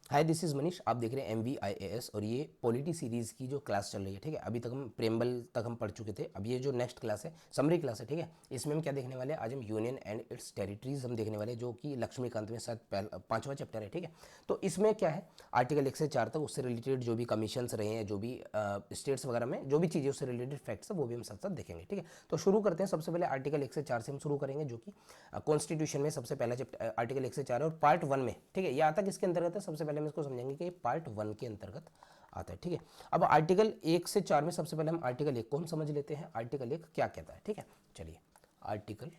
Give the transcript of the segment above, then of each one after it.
Hi this is Manish, आप देख रहे हैं MVIAS और ये पॉलिटी सीरीज़ की जो क्लास चल रही है। ठीक है, अभी तक हम प्रेम्बल तक हम पढ़ चुके थे। अब ये जो नेक्स्ट क्लास है समरी क्लास है। ठीक है, इसमें हम क्या देखने वाले हैं, आज हम यूनियन एंड इट्स टेरिटरीज हम देखने वाले हैं, जो कि लक्ष्मीकांत में शायद 5वां चैप्टर है। ठीक है, तो इसमें क्या है, आर्टिकल 1 से 4 तक उससे रिलेटेड जो भी कमीशंस रहे हैं, जो भी स्टेट्स वगैरह में जो भी चीज़ें उससे रिलेटेड फैक्ट्स है, वो भी हम साथ साथ देखेंगे। ठीक है, तो शुरू करते हैं। सबसे पहले आर्टिकल 1 से 4 से हम शुरू करेंगे, जो कि कॉन्स्टिट्यूशन में सबसे पहला चैप्टर आर्टिकल 1 से 4 है और पार्ट 1 में। ठीक है, ये आता किसके अंतर्गत है, सबसे पहले हम इसको समझेंगे कि पार्ट 1 के अंतर्गत आता है। ठीक है, अब आर्टिकल 1 से 4 में सबसे पहले हम आर्टिकल 1 को हम समझ लेते हैं। आर्टिकल 1 क्या कहता है। ठीक है, चलिए आर्टिकल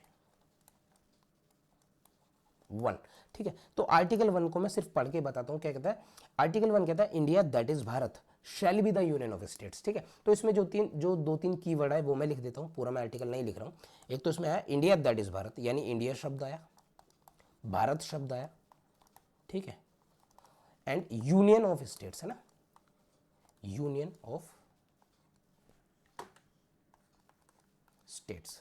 1। ठीक है, तो आर्टिकल 1 को मैं सिर्फ पढ़ के बताता हूं क्या कहता है। आर्टिकल 1 कहता है India that is Bharat shall be the union of states. ठीक है, तो इसमें जो दो तीन की वर्ड है वो मैं लिख देता हूं, पूरा मैं आर्टिकल नहीं लिख रहा हूं। एक तो इसमें आया इंडिया दैट इज भारत, यानी इंडिया शब्द आया, भारत शब्द आया, ठीक है, एंड यूनियन ऑफ स्टेट्स है ना, यूनियन ऑफ स्टेट्स।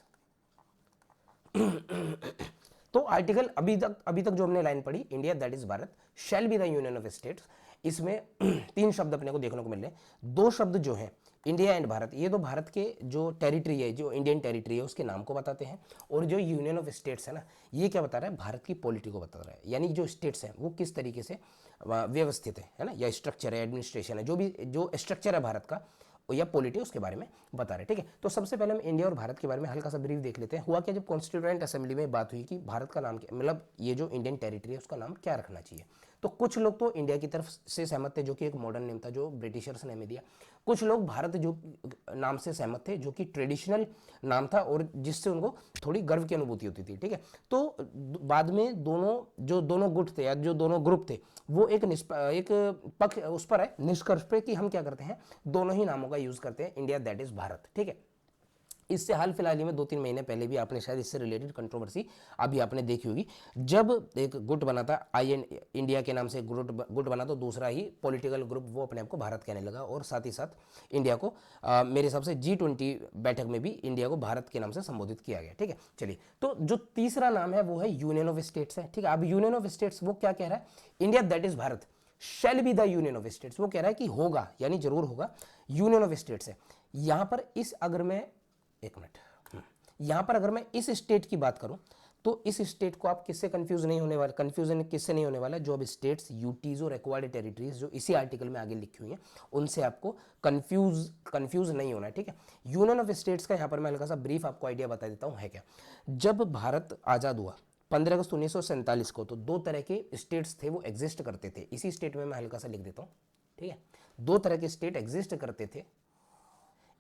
तो आर्टिकल अभी तक जो हमने लाइन पढ़ी, India that is Bharat shall be the union of states, इसमें तीन शब्द अपने को देखने को मिल रहे हैं। दो शब्द जो हैं इंडिया एंड भारत, ये तो भारत के जो टेरिटरी है, जो इंडियन टेरिटरी है, उसके नाम को बताते हैं। और जो यूनियन ऑफ स्टेट्स है ना, ये क्या बता रहा है, भारत की पॉलिटी को बता रहा है, यानी जो स्टेट्स हैं वो किस तरीके से व्यवस्थित है ना, या स्ट्रक्चर है, एडमिनिस्ट्रेशन है, जो भी जो स्ट्रक्चर है भारत का या पॉलिटी, उसके बारे में बता रहे हैं। ठीक है, तो सबसे पहले हम इंडिया और भारत के बारे में हल्का सा ब्रीफ देख लेते हैं। हुआ क्या, जब कॉन्स्टिट्यूएंट असेंबली में बात हुई कि भारत का नाम क्या, मतलब ये जो इंडियन टेरिटरी है उसका नाम क्या रखना चाहिए, तो कुछ लोग तो इंडिया की तरफ से सहमत थे, जो कि एक मॉडर्न नेम था जो ब्रिटिशर्स ने हमें दिया। कुछ लोग भारत जो नाम से सहमत थे, जो कि ट्रेडिशनल नाम था और जिससे उनको थोड़ी गर्व की अनुभूति होती थी। ठीक है, तो बाद में दोनों गुट थे या जो दोनों ग्रुप थे, वो एक पक्ष उस पर है, निष्कर्ष पे, कि हम क्या करते हैं, दोनों ही नामों का यूज करते हैं, इंडिया दैट इज भारत। ठीक है, इससे हाल फिलहाल ही में 2-3 महीने पहले भी आपने शायद इससे रिलेटेड कंट्रोवर्सी अभी आपने देखी होगी, जब एक गुट बना था, आई एंड इंडिया के नाम से गुट बना, तो दूसरा ही पॉलिटिकल ग्रुप वो अपने आप को भारत कहने लगा, और साथ ही साथ इंडिया को मेरे हिसाब से G20 बैठक में भी इंडिया को भारत के नाम से संबोधित किया गया। ठीक है, चलिए, तो जो तीसरा नाम है वो है यूनियन ऑफ स्टेट्स है। ठीक है, अब यूनियन ऑफ स्टेट्स वो क्या कह रहा है, India that is Bharat shall be the union of states, वो कह रहा है कि होगा, यानी जरूर होगा, यूनियन ऑफ स्टेट्स है। यहां पर इस अगर मैं एक मिनट, यहां पर अगर मैं इस स्टेट की बात करूं, तो इस स्टेट को आप किससे कंफ्यूज नहीं होने वाला, कंफ्यूजन किससे नहीं होने वाला, जो अब स्टेट्स, यूटीज और एक्वायर्ड टेरिटरीज जो इसी आर्टिकल में आगे लिखी हुई हैं, उनसे आपको कंफ्यूज नहीं होना है। ठीक है, यूनियन ऑफ स्टेट्स का यहां पर मैं हल्का सा ब्रीफ आपको आइडिया बता देता हूं है क्या। जब भारत आजाद हुआ 15 अगस्त 1947 को, तो दो तरह के स्टेट्स थे वो एग्जिस्ट करते थे। इसी स्टेट में मैं हल्का सा लिख देता हूं। ठीक है, दो तरह के स्टेट एग्जिस्ट करते थे,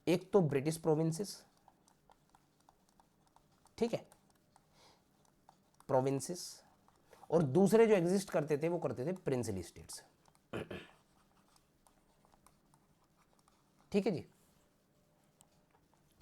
एक तो ब्रिटिश प्रोविंसेस, ठीक है, प्रोविंसेस, और दूसरे जो एग्जिस्ट करते थे वो करते थे प्रिंसली स्टेट्स। ठीक है जी,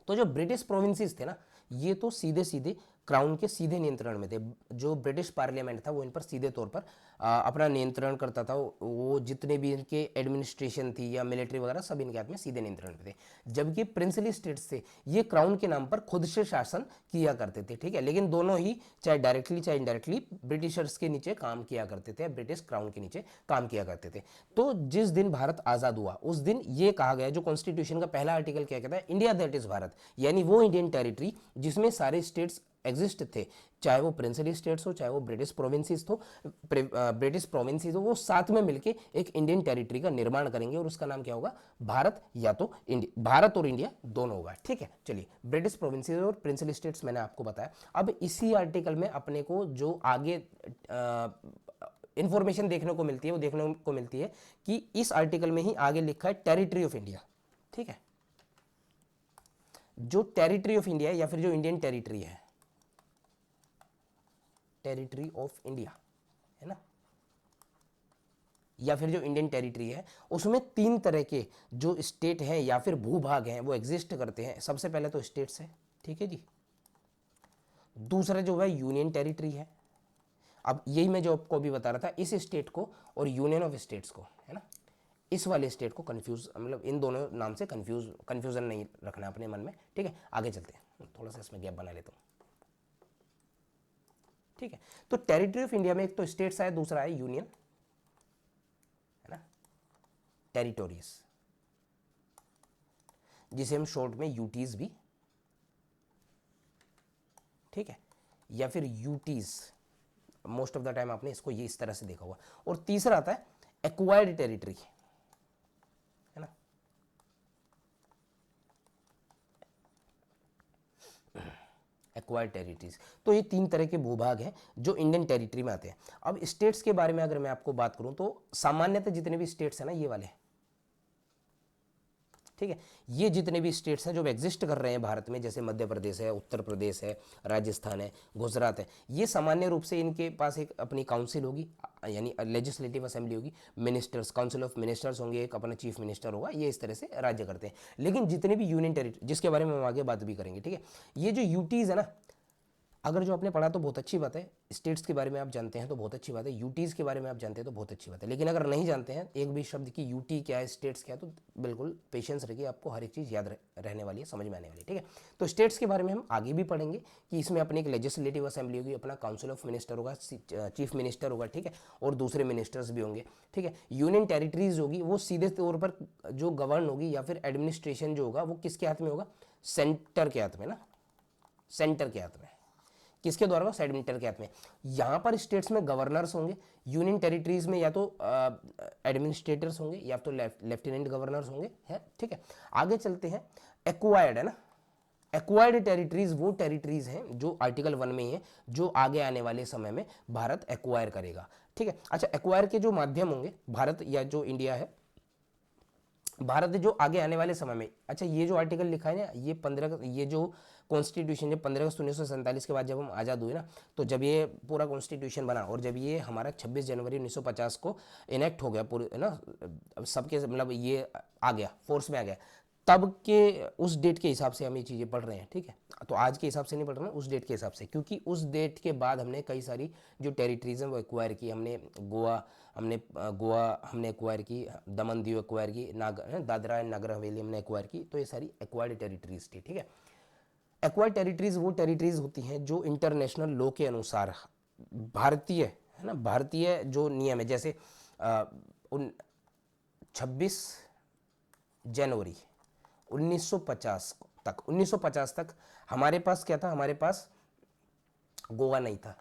तो जो ब्रिटिश प्रोविंसेस थे ना, ये तो सीधे सीधे क्राउन के सीधे नियंत्रण में थे। जो ब्रिटिश पार्लियामेंट था वो इन पर सीधे तौर पर अपना नियंत्रण करता था। वो जितने भी इनके एडमिनिस्ट्रेशन थी या मिलिट्री वगैरह, सब इनके हाथ में सीधे नियंत्रण में थे। जबकि प्रिंसली स्टेट्स थे, ये क्राउन के नाम पर खुद से शासन किया करते थे। ठीक है, लेकिन दोनों ही चाहे डायरेक्टली चाहे इनडायरेक्टली ब्रिटिशर्स के नीचे काम किया करते थे, ब्रिटिश क्राउन के नीचे काम किया करते थे। तो जिस दिन भारत आजाद हुआ उस दिन ये कहा गया, जो कॉन्स्टिट्यूशन का पहला आर्टिकल क्या कहता है, इंडिया दैट इज भारत, यानी वो इंडियन टेरिटरी जिसमें सारे स्टेट्स एग्जिस्ट थे, चाहे वो प्रिंसली स्टेट्स हो, चाहे वो ब्रिटिश प्रोविंसेस हो, वो साथ में मिलकर एक इंडियन टेरिटरी का निर्माण करेंगे, और उसका नाम क्या होगा, भारत, या तो इंडिया, भारत और इंडिया दोनों होगा। ठीक है, चलिए, ब्रिटिश प्रोविंसेस और प्रिंसली स्टेट्स मैंने आपको बताया। अब इसी आर्टिकल में अपने को जो आगे इंफॉर्मेशन देखने को मिलती है, वो देखने को मिलती है कि इस आर्टिकल में ही आगे लिखा है टेरिटरी ऑफ इंडिया। ठीक है, जो टेरिटरी ऑफ इंडिया है, या फिर जो इंडियन टेरिटरी है, टेरिटरी ऑफ इंडिया है ना, या फिर जो इंडियन टेरिटरी है, उसमें तीन तरह के जो स्टेट हैं या फिर भूभाग हैं वो एग्जिस्ट करते हैं। सबसे पहले तो स्टेट्स है, ठीक है जी, दूसरा जो है यूनियन टेरिटरी है। अब यही मैं जो आपको अभी बता रहा था, इस स्टेट को और यूनियन ऑफ स्टेट्स को, है ना, इस वाले स्टेट को कंफ्यूज, मतलब इन दोनों नाम से कंफ्यूजन नहीं रखना अपने मन में। ठीक है, आगे चलते हैं, थोड़ा सा इसमें गैप बना लेता हूं। ठीक है, तो टेरिटरी ऑफ इंडिया में एक तो स्टेट्स आए, दूसरा है यूनियन टेरिटोरीज, जिसे हम शॉर्ट में यूटीज भी, ठीक है, या फिर UTs, most of the time आपने इसको ये इस तरह से देखा होगा। और तीसरा आता है एक्वायर्ड टेरिटरी, है ना, एक्वायर्ड टेरिटरीज। तो ये तीन तरह के भूभाग हैं जो इंडियन टेरिटरी में आते हैं। अब स्टेट्स के बारे में अगर मैं आपको बात करूं तो सामान्यतः जितने भी स्टेट्स हैं ना, ये वाले, ठीक है, ये जितने भी स्टेट्स हैं जो एग्जिस्ट कर रहे हैं भारत में, जैसे मध्य प्रदेश है, उत्तर प्रदेश है, राजस्थान है, गुजरात है, ये सामान्य रूप से इनके पास एक अपनी काउंसिल होगी, यानी लेजिस्लेटिव असेंबली होगी, मिनिस्टर्स, काउंसिल ऑफ मिनिस्टर्स होंगे, एक अपना चीफ मिनिस्टर होगा, ये इस तरह से राज्य करते हैं। लेकिन जितने भी यूनियन टेरिटरी, जिसके बारे में हम आगे बात भी करेंगे, ठीक है, ये जो यूटीज है ना, अगर जो आपने पढ़ा तो बहुत अच्छी बात है, स्टेट्स के बारे में आप जानते हैं तो बहुत अच्छी बात है, यूटीज़ के बारे में आप जानते हैं तो बहुत अच्छी बात है। लेकिन अगर नहीं जानते हैं एक भी शब्द की यूटी क्या है, स्टेट्स क्या है, तो बिल्कुल पेशेंस रखिए, आपको हर एक चीज़ याद रहने वाली है, समझ में आने वाली है, ठीक है। तो स्टेट्स के बारे में हम आगे भी पढ़ेंगे कि इसमें अपनी एक लेजिस्लेटिव असेंबली होगी, अपना काउंसिल ऑफ मिनिस्टर होगा, चीफ मिनिस्टर होगा, ठीक है, और दूसरे मिनिस्टर्स भी होंगे, ठीक है। यूनियन टेरिटरीज होगी, वो सीधे तौर पर जो गवर्न होगी या फिर एडमिनिस्ट्रेशन जो होगा वो किसके हाथ में होगा, सेंटर के हाथ में ना, सेंटर के हाथ में, किसके द्वारा होगा, सेंटर के हाथ में। यहां पर स्टेट्स में गवर्नर्स होंगे, यूनियन टेरिटरीज में या तो एडमिनिस्ट्रेटर्स होंगे या तो लेफ्टिनेंट गवर्नर्स होंगे, है, ठीक है। आगे चलते हैं, एक्वायर्ड है ना, एक्वायर्ड टेरिटरीज वो टेरिटरीज हैं जो आर्टिकल 1 में ही है, जो आगे आने वाले समय में भारत एक्वायर करेगा, ठीक है। अच्छा, एक्वायर के जो माध्यम होंगे, भारत या जो इंडिया है, भारत जो आगे आने वाले समय में, अच्छा ये जो आर्टिकल लिखा है ना, ये 15, ये जो कॉन्स्टिट्यूशन जब 15 अगस्त 1947 के बाद जब हम आज़ाद हुए ना, तो जब ये पूरा कॉन्स्टिट्यूशन बना और जब ये हमारा 26 जनवरी 1950 को इनेक्ट हो गया पूरे, है ना, सबके मतलब ये आ गया, फोर्स में आ गया, तब के उस डेट के हिसाब से हम ये चीज़ें पढ़ रहे हैं, ठीक है। तो आज के हिसाब से नहीं पढ़ रहे हैं, उस डेट के हिसाब से, क्योंकि उस डेट के बाद हमने कई सारी जो टेरिटरीज हैं वो एक्वायर की, हमने गोवा हमने एक्वायर की, दमन दीव एक्वायर की, दादरा एंड नगर हवेली हमने एक्वायर की, तो ये सारी एक्वायर्ड टेरिटरीज थी, ठीक है। एक्वायर्ड टेरिटरीज वो टेरिटरीज होती हैं जो इंटरनेशनल लॉ के अनुसार भारतीय, है ना, भारतीय जो नियम है, जैसे 26 जनवरी 1950 तक हमारे पास क्या था, हमारे पास गोवा नहीं था,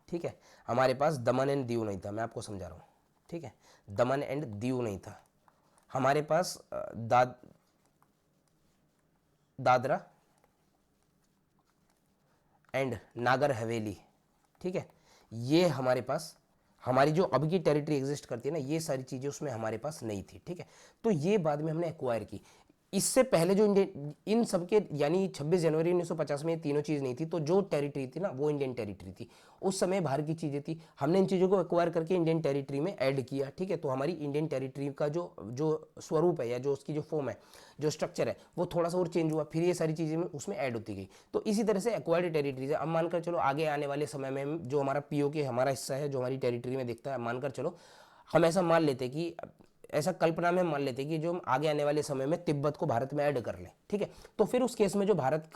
ठीक है, हमारे पास दमन एंड दीव नहीं था, मैं आपको समझा रहा हूँ, ठीक है, दमन एंड दीव नहीं था, हमारे पास दादरा एंड नागर हवेली, ठीक है, ये हमारे पास, हमारी जो अब की टेरिटरी एग्जिस्ट करती है ना, ये सारी चीज़ें उसमें हमारे पास नहीं थी, ठीक है। तो ये बाद में हमने एक्वायर की। इससे पहले जो इंडियन, इन सब के यानी 26 जनवरी 1950 में ये तीनों चीज़ नहीं थी, तो जो टेरिटरी थी ना वो इंडियन टेरिटरी थी, उस समय बाहर की चीज़ें थी, हमने इन चीज़ों को एक्वायर करके इंडियन टेरिटरी में ऐड किया, ठीक है। तो हमारी इंडियन टेरिटरी का जो स्वरूप है या जो उसकी जो फॉर्म है, जो स्ट्रक्चर है, वो थोड़ा सा और चेंज हुआ, फिर ये सारी चीज़ें में उसमें ऐड होती गई। तो इसी तरह से एक्वायर्ड टेरिटरीज है। अब मानकर चलो आगे आने वाले समय में जो हमारा पीओके हमारा हिस्सा है, जो हमारी टेरिटरी में दिखता है, मानकर चलो हम ऐसा मान लेते कि, ऐसा कल्पना में मान लेते कि जो हम आगे आने वाले समय में तिब्बत को भारत में ऐड कर लें, ठीक है। तो फिर उस केस में जो भारत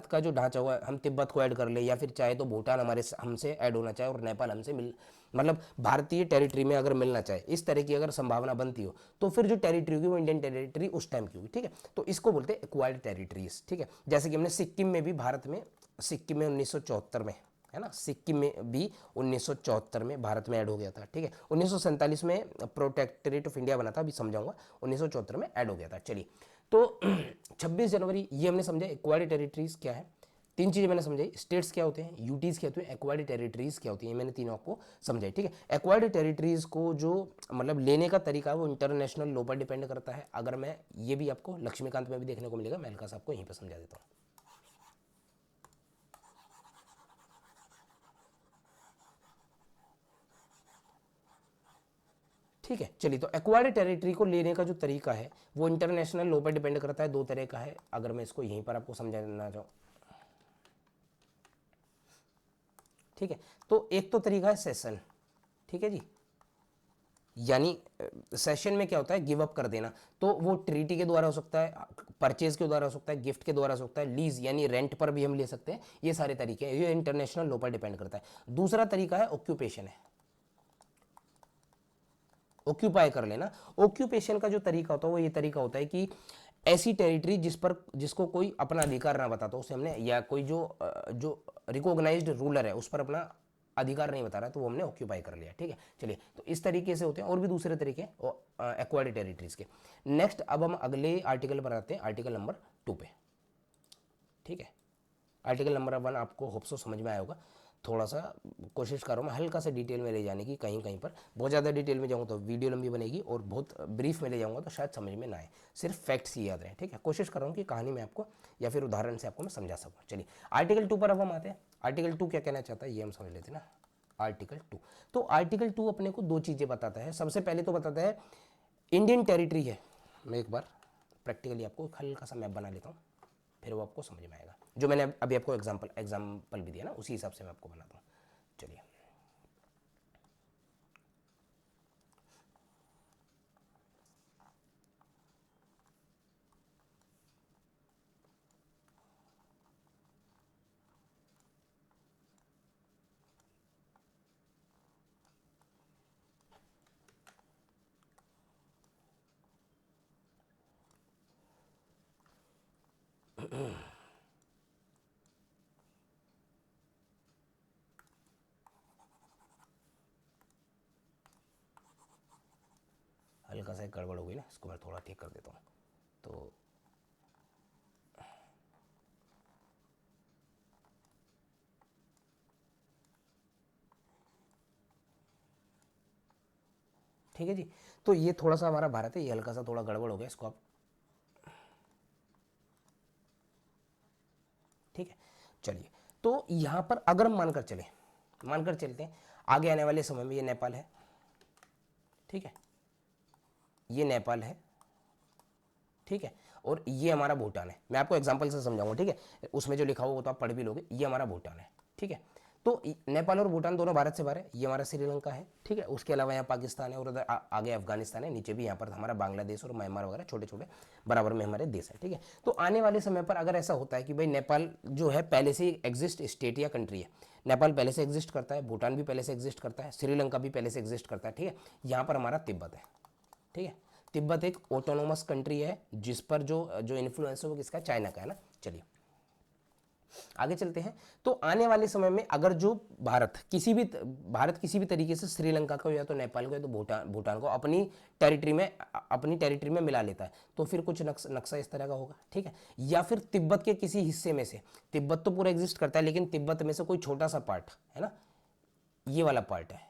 का जो ढांचा हुआ है, हम तिब्बत को ऐड कर ले, या फिर चाहे तो भूटान हमसे ऐड होना चाहे और नेपाल हमसे मतलब भारतीय टेरिटरी में अगर मिलना चाहे, इस तरह की अगर संभावना बनती हो, तो फिर जो टेरिटरी होगी वो इंडियन टेरिटरी उस टाइम की होगी, ठीक है। तो इसको बोलते हैं एक्वायर्ड टेरिटरीज, ठीक है। जैसे कि हमने सिक्किम में भी, भारत में सिक्किम में 1974 में, है ना, सिक्किम में भी 1974 में भारत में ऐड हो गया था, ठीक है। 1947 में प्रोटेक्टरेट ऑफ इंडिया बना था, अभी समझाऊंगा, 1974 में ऐड हो गया था। चलिए, तो 26 जनवरी ये हमने समझा एक्वायर्ड टेरिटरीज क्या है, तीन चीजें मैंने समझाई, स्टेट्स क्या होते हैं, यूटीज क्या होते हैं, एक्वायर्ड टेरिटरीज क्या होती हैं, मैंने तीनों आपको समझाई, ठीक है। एक्वायर्ड टेरिटरीज को जो मतलब लेने का तरीका है वो इंटरनेशनल लॉ पर डिपेंड करता है। अगर मैं ये भी आपको लक्ष्मीकांत में भी देखने को मिलेगा, मैं हल्का सा आपको यहीं पर समझा देता हूँ। ठीक है, चलिए, तो एक्वायर्ड टेरिटरी को लेने का जो तरीका है वो इंटरनेशनल लॉ पर डिपेंड करता है, दो तरह का है, अगर मैं इसको यहीं पर आपको समझाना चाहूँ, ठीक है। तो एक तो तरीका है सेशन, ठीक है जी, यानी सेशन में क्या होता है, गिव अप कर देना, तो वो ट्रीटी के द्वारा हो सकता है, परचेज के द्वारा हो सकता है, गिफ्ट के द्वारा हो सकता है, लीज यानी रेंट पर भी हम ले सकते हैं, ये सारे तरीके हैं, ये इंटरनेशनल लॉ पर डिपेंड करता है। दूसरा तरीका है ऑक्यूपेशन है, ऑक्यूपाई कर लेना। ऑक्यूपेशन का जो तरीका होता है वो ये तरीका होता है कि ऐसी टेरिटरी जिसको कोई अपना अधिकार ना बताता उसे हमने, या कोई जो रिकॉग्नाइज्ड रूलर है उस पर अपना अधिकार नहीं बता रहा तो वो हमने ऑक्यूपाई कर लिया। ठीक है, चलिए, तो इस तरीके से होते हैं और भी दूसरे तरीके एक्वायर्ड टेरिटरीज के। नेक्स्ट अब हम अगले आर्टिकल पर आते हैं, आर्टिकल नंबर 2 पे। ठीक है, आर्टिकल नंबर 1 आपको होप सो समझ में आया होगा। थोड़ा सा कोशिश कर रहा हूँ मैं हल्का सा डिटेल में ले जाने की, कहीं कहीं पर बहुत ज़्यादा डिटेल में जाऊँ तो वीडियो लंबी बनेगी, और बहुत ब्रीफ में ले जाऊँगा तो शायद समझ में ना आए, सिर्फ फैक्ट्स ही याद रहे। ठीक है, कोशिश कर रहा हूँ कि कहानी में आपको या फिर उदाहरण से आपको मैं समझा सकूँ। चलिए, आर्टिकल 2 पर अब हम आते हैं। आर्टिकल 2 क्या कहना चाहता है ये हम समझ लेते हैं ना। आर्टिकल 2, तो आर्टिकल 2 अपने को दो चीज़ें बताता है। सबसे पहले तो बताता है इंडियन टेरिटरी है, मैं एक बार प्रैक्टिकली आपको हल्का सा मैप बना लेता हूँ, फिर वो आपको समझ में आएगा। जो मैंने अभी आपको एग्जाम्पल भी दिया ना, उसी हिसाब से मैं आपको बनाता हूँ। चलिए, हल्का सा गड़बड़ हो गई ना, इसको मैं थोड़ा ठीक कर देता हूँ। तो ठीक है जी, तो ये थोड़ा सा हमारा भारत है, ये हल्का सा थोड़ा गड़बड़ हो गया, इसको आप, ठीक है। चलिए, तो यहाँ पर अगर हम मानकर चलते हैं आगे आने वाले समय में ये नेपाल है। ठीक है, ये नेपाल है। ठीक है, और ये हमारा भूटान है। मैं आपको एग्जांपल से समझाऊंगा। ठीक है, उसमें जो लिखा हुआ वो तो आप पढ़ भी लोगे। ये हमारा भूटान है। ठीक है, तो नेपाल और भूटान दोनों भारत से बाहर है। ये हमारा श्रीलंका है। ठीक है, उसके अलावा यहाँ पाकिस्तान है, और उधर आगे अफगानिस्तान है, नीचे भी यहाँ पर हमारा बांग्लादेश और म्यांमार वगैरह छोटे छोटे बराबर में हमारे देश है। ठीक है, तो आने वाले समय पर अगर ऐसा होता है कि भाई नेपाल जो है पहले से एग्जिस्ट स्टेट या कंट्री है, नेपाल पहले से एग्जिस्ट करता है, भूटान भी पहले से एग्जिस्ट करता है, श्रीलंका भी पहले से एग्जिस्ट करता है। ठीक है, यहाँ पर हमारा तिब्बत है। ठीक है, तिब्बत एक ऑटोनोमस कंट्री है, जिस पर जो जो इन्फ्लुएंस है वो किसका, चाइना का है ना। चलिए, आगे चलते हैं। तो आने वाले समय में अगर जो भारत किसी भी तरीके से श्रीलंका को या तो नेपाल को या तो भूटान को अपनी टेरिटरी में मिला लेता है, तो फिर कुछ नक्शा इस तरह का होगा। ठीक है, या फिर तिब्बत के किसी हिस्से में से, तिब्बत तो पूरा एग्जिस्ट करता है लेकिन तिब्बत में से कोई छोटा सा पार्ट है ना, ये वाला पार्ट है,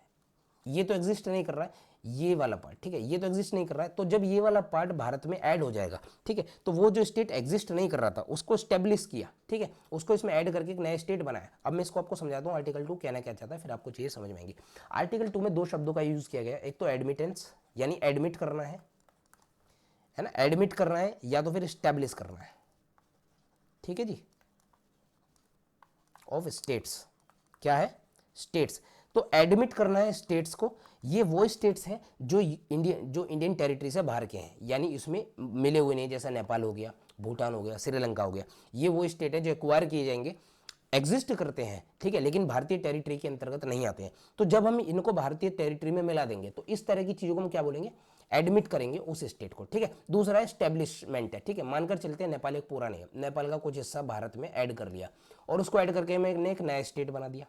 ये तो एग्जिस्ट नहीं कर रहा है, ये वाला पार्ट, ठीक है, ये तो एग्जिस्ट नहीं कर रहा है। तो जब ये वाला पार्ट भारत में ऐड हो जाएगा, ठीक है, तो वो जो स्टेट एग्जिस्ट नहीं कर रहा था उसको स्टेब्लिश किया। ठीक है, उसको इसमें ऐड करके एक नया स्टेट बनाया। अब मैं इसको आपको समझाता हूँ आर्टिकल 2 कहना क्या चाहता है, फिर आपको चीजें समझ में आएंगी। आर्टिकल 2 में दो शब्दों का यूज किया गया, एक तो एडमिटेंस यानी एडमिट करना है ना, एडमिट करना है, या तो फिर स्टेब्लिश करना है। ठीक है जी, ऑफ स्टेट्स, क्या है, स्टेट्स। तो एडमिट करना है स्टेट्स को। ये वो स्टेट्स हैं जो इंडियन टेरिटरी से बाहर के हैं, यानी इसमें मिले हुए नहीं, जैसा नेपाल हो गया, भूटान हो गया, श्रीलंका हो गया। ये वो स्टेट है जो एक्वायर किए जाएंगे, एग्जिस्ट करते हैं, ठीक है, लेकिन भारतीय टेरिटरी के अंतर्गत नहीं आते हैं। तो जब हम इनको भारतीय टेरिटरी में मिला देंगे तो इस तरह की चीजों को हम क्या बोलेंगे, एडमिट करेंगे उस स्टेट को। ठीक है, दूसरा एस्टेब्लिशमेंट है। ठीक है, मानकर चलते हैं नेपाल एक पूरा नहीं है, नेपाल का कुछ हिस्सा भारत में ऐड कर लिया, और उसको ऐड करके मैंने एक नया स्टेट बना दिया,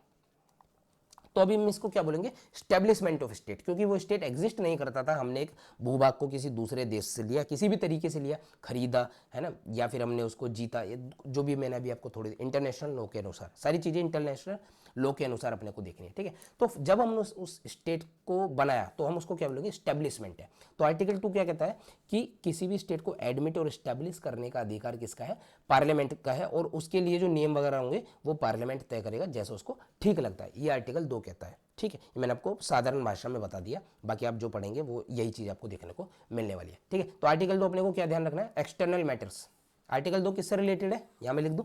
तो अभी हम इसको क्या बोलेंगे, स्टेब्लिशमेंट ऑफ स्टेट, क्योंकि वो स्टेट एग्जिस्ट नहीं करता था। हमने एक भूभाग को किसी दूसरे देश से लिया, किसी भी तरीके से लिया, खरीदा है ना, या फिर हमने उसको जीता, जो भी मैंने अभी आपको थोड़ी इंटरनेशनल लॉ के अनुसार, सारी चीजें इंटरनेशनल लॉ के अनुसार अपने को देखनी है। ठीक है, तो जब हमने उस स्टेट को बनाया तो हम उसको क्या बोलेंगे, स्टेब्लिशमेंट है। तो आर्टिकल 2 क्या कहता है कि किसी भी स्टेट को एडमिट और स्टेब्लिश करने का अधिकार किसका है, पार्लियामेंट का है, और उसके लिए जो नियम वगैरह होंगे वो पार्लियामेंट तय करेगा जैसे उसको ठीक लगता है। ये आर्टिकल 2 कहता है। ठीक है, ये मैंने आपको साधारण भाषा में बता दिया, बाकी आप जो पढ़ेंगे वो यही चीज आपको देखने को मिलने वाली है। ठीक है, तो आर्टिकल 2 अपने को क्या ध्यान रखना है, एक्सटर्नल मैटर्स। आर्टिकल 2 किससे रिलेटेड है, यहां मैं लिख दूं,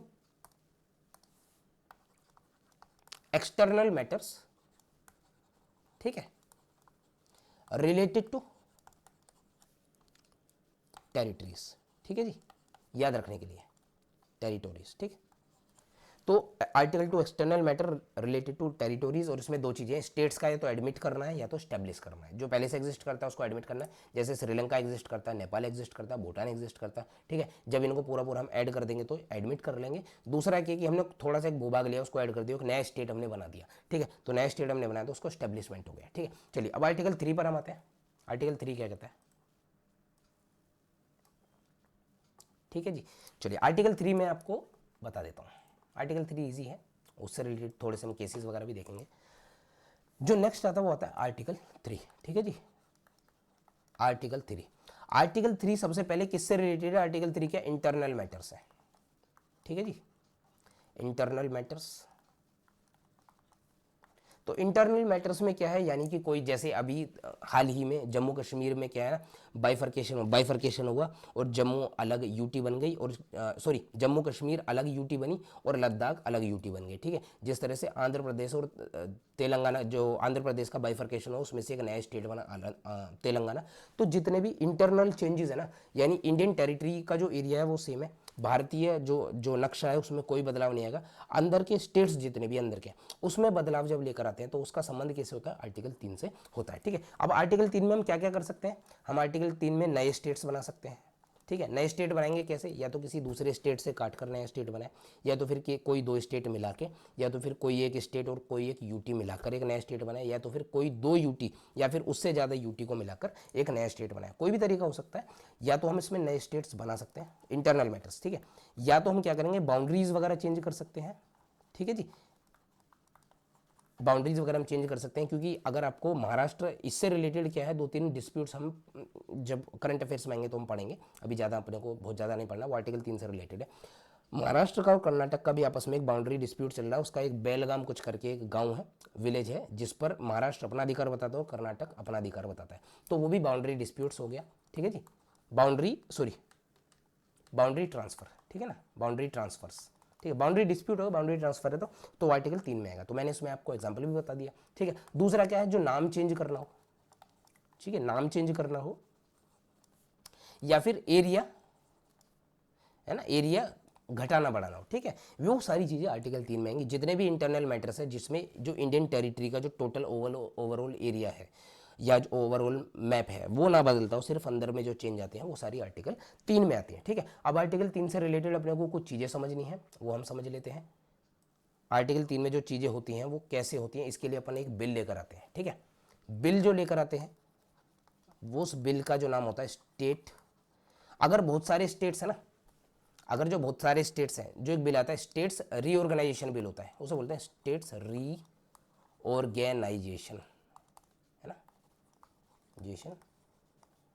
एक्सटर्नल मैटर्स, ठीक है, रिलेटेड टू टेरिटरीज। ठीक है जी, याद रखने के लिए, टेरिटोरीज। ठीक है, तो article 2 external matter related to territories, और इसमें दो चीजें, स्टेट्स का या तो एडमिट करना है या तो स्टैब्लिश करना है। जो पहले से एग्जिस्ट करता है उसको एडमिट करना है, जैसे श्रीलंका एग्जिस्ट करता है, नेपाल एग्जिस्ट करता है, भूटान एग्जिस्ट करता है, ठीक है। जब इनको पूरा पूरा हम ऐड कर देंगे तो एडमिट कर लेंगे। दूसरा क्या कि हमने थोड़ा सा एक भूभाग लिया, उसको ऐड कर दिया, एक नया स्टेट हमने बना दिया, ठीक है। तो नया स्टेट हमने बनाया तो उसको स्टैब्लिशमेंट हो गया, ठीक है। चलिए अब आर्टिकल 3 पर हम आते हैं। आर्टिकल 3 क्या कहता है, ठीक है जी। चलिए आर्टिकल 3 में आपको बता देता हूँ। आर्टिकल 3 इजी है, उससे रिलेटेड थोड़े से हम केसेस वगैरह भी देखेंगे। जो नेक्स्ट आता है वो आता है आर्टिकल 3, ठीक है जी। आर्टिकल 3, आर्टिकल 3 सबसे पहले किससे रिलेटेड है? आर्टिकल 3 क्या, इंटरनल मैटर्स है, ठीक है जी, इंटरनल मैटर्स। तो इंटरनल मैटर्स में क्या है, यानी कि कोई जैसे अभी हाल ही में जम्मू कश्मीर में क्या है ना, बाइफर्केशन हुआ और जम्मू अलग यूटी बन गई, और सॉरी जम्मू कश्मीर अलग यूटी बनी और लद्दाख अलग यूटी बन गई, ठीक है। जिस तरह से आंध्र प्रदेश और तेलंगाना, जो आंध्र प्रदेश का बाइफर्केशन हुआ उसमें से एक नया स्टेट बना तेलंगाना। तो जितने भी इंटरनल चेंजेस है ना, यानी इंडियन टेरिटरी का जो एरिया है वो सेम है, भारतीय जो नक्शा है उसमें कोई बदलाव नहीं आएगा। अंदर के स्टेट्स जितने भी अंदर के, उसमें बदलाव जब लेकर आते हैं तो उसका संबंध कैसे होता है, आर्टिकल 3 से होता है, ठीक है। अब आर्टिकल 3 में हम क्या क्या कर सकते हैं, हम आर्टिकल 3 में नए स्टेट्स बना सकते हैं, ठीक है। नए स्टेट बनाएंगे कैसे, या तो किसी दूसरे स्टेट से काट कर नया स्टेट बनाए, या तो फिर कोई दो स्टेट मिला के, या तो फिर कोई एक स्टेट और कोई एक यूटी मिलाकर एक नया स्टेट बनाए, या तो फिर कोई दो यूटी या फिर उससे ज़्यादा यूटी को मिलाकर एक नया स्टेट बनाए। कोई भी तरीका हो सकता है, या तो हम इसमें नए स्टेट्स बना सकते हैं, इंटरनल मैटर्स, ठीक है। या तो हम क्या करेंगे, बाउंड्रीज वगैरह चेंज कर सकते हैं, ठीक है जी। बाउंड्रीज वगैरह हम चेंज कर सकते हैं, क्योंकि अगर आपको महाराष्ट्र इससे रिलेटेड क्या है, दो तीन डिस्प्यूट्स हम जब करंट अफेयर्स में आएंगे तो हम पढ़ेंगे, अभी ज़्यादा अपने को बहुत ज़्यादा नहीं पढ़ना, वो आर्टिकल 3 से रिलेटेड है। महाराष्ट्र का और कर्नाटक का भी आपस में एक बाउंड्री डिस्प्यूट चल रहा है, उसका एक बेलगाम कुछ करके एक गांव है, विलेज है, जिस पर महाराष्ट्र अपना अधिकार बताता है और कर्नाटक अपना अधिकार बताता है, तो वो भी बाउंड्री डिस्प्यूट्स हो गया, ठीक है जी। बाउंड्री ट्रांसफर, ठीक है ना, बाउंड्री ट्रांसफर्स, ठीक है। बाउंड्री डिस्प्यूट होगा, बाउंड्री ट्रांसफर है तो आर्टिकल 3 में आएगा। तो मैंने इसमें आपको एग्जांपल भी बता दिया, ठीक है। दूसरा क्या है, जो नाम चेंज करना हो, ठीक है, नाम चेंज करना हो, या फिर एरिया है ना, एरिया घटाना बढ़ाना हो, ठीक है, वो सारी चीज़ें आर्टिकल 3 में आएंगी। जितने भी इंटरनल मैटर्स है जिसमें जो इंडियन टेरिटरी का जो टोटल ओवरऑल एरिया है या जो ओवरऑल मैप है वो ना बदलता हो, सिर्फ अंदर में जो चेंज आते हैं वो सारी आर्टिकल 3 में आती है, ठीक है। अब आर्टिकल 3 से रिलेटेड अपने को कुछ चीज़ें समझनी है, वो हम समझ लेते हैं। आर्टिकल 3 में जो चीज़ें होती हैं वो कैसे होती हैं, इसके लिए अपन एक बिल लेकर आते हैं, ठीक है। बिल जो लेकर आते हैं वो उस बिल का जो नाम होता है स्टेट, अगर बहुत सारे स्टेट्स हैं ना, अगर जो बहुत सारे स्टेट्स हैं, जो एक बिल आता है स्टेट्स रीऑर्गेनाइजेशन बिल होता है, उसे बोलते हैं स्टेट्स रीऑर्गेनाइजेशन, है ना, जेशन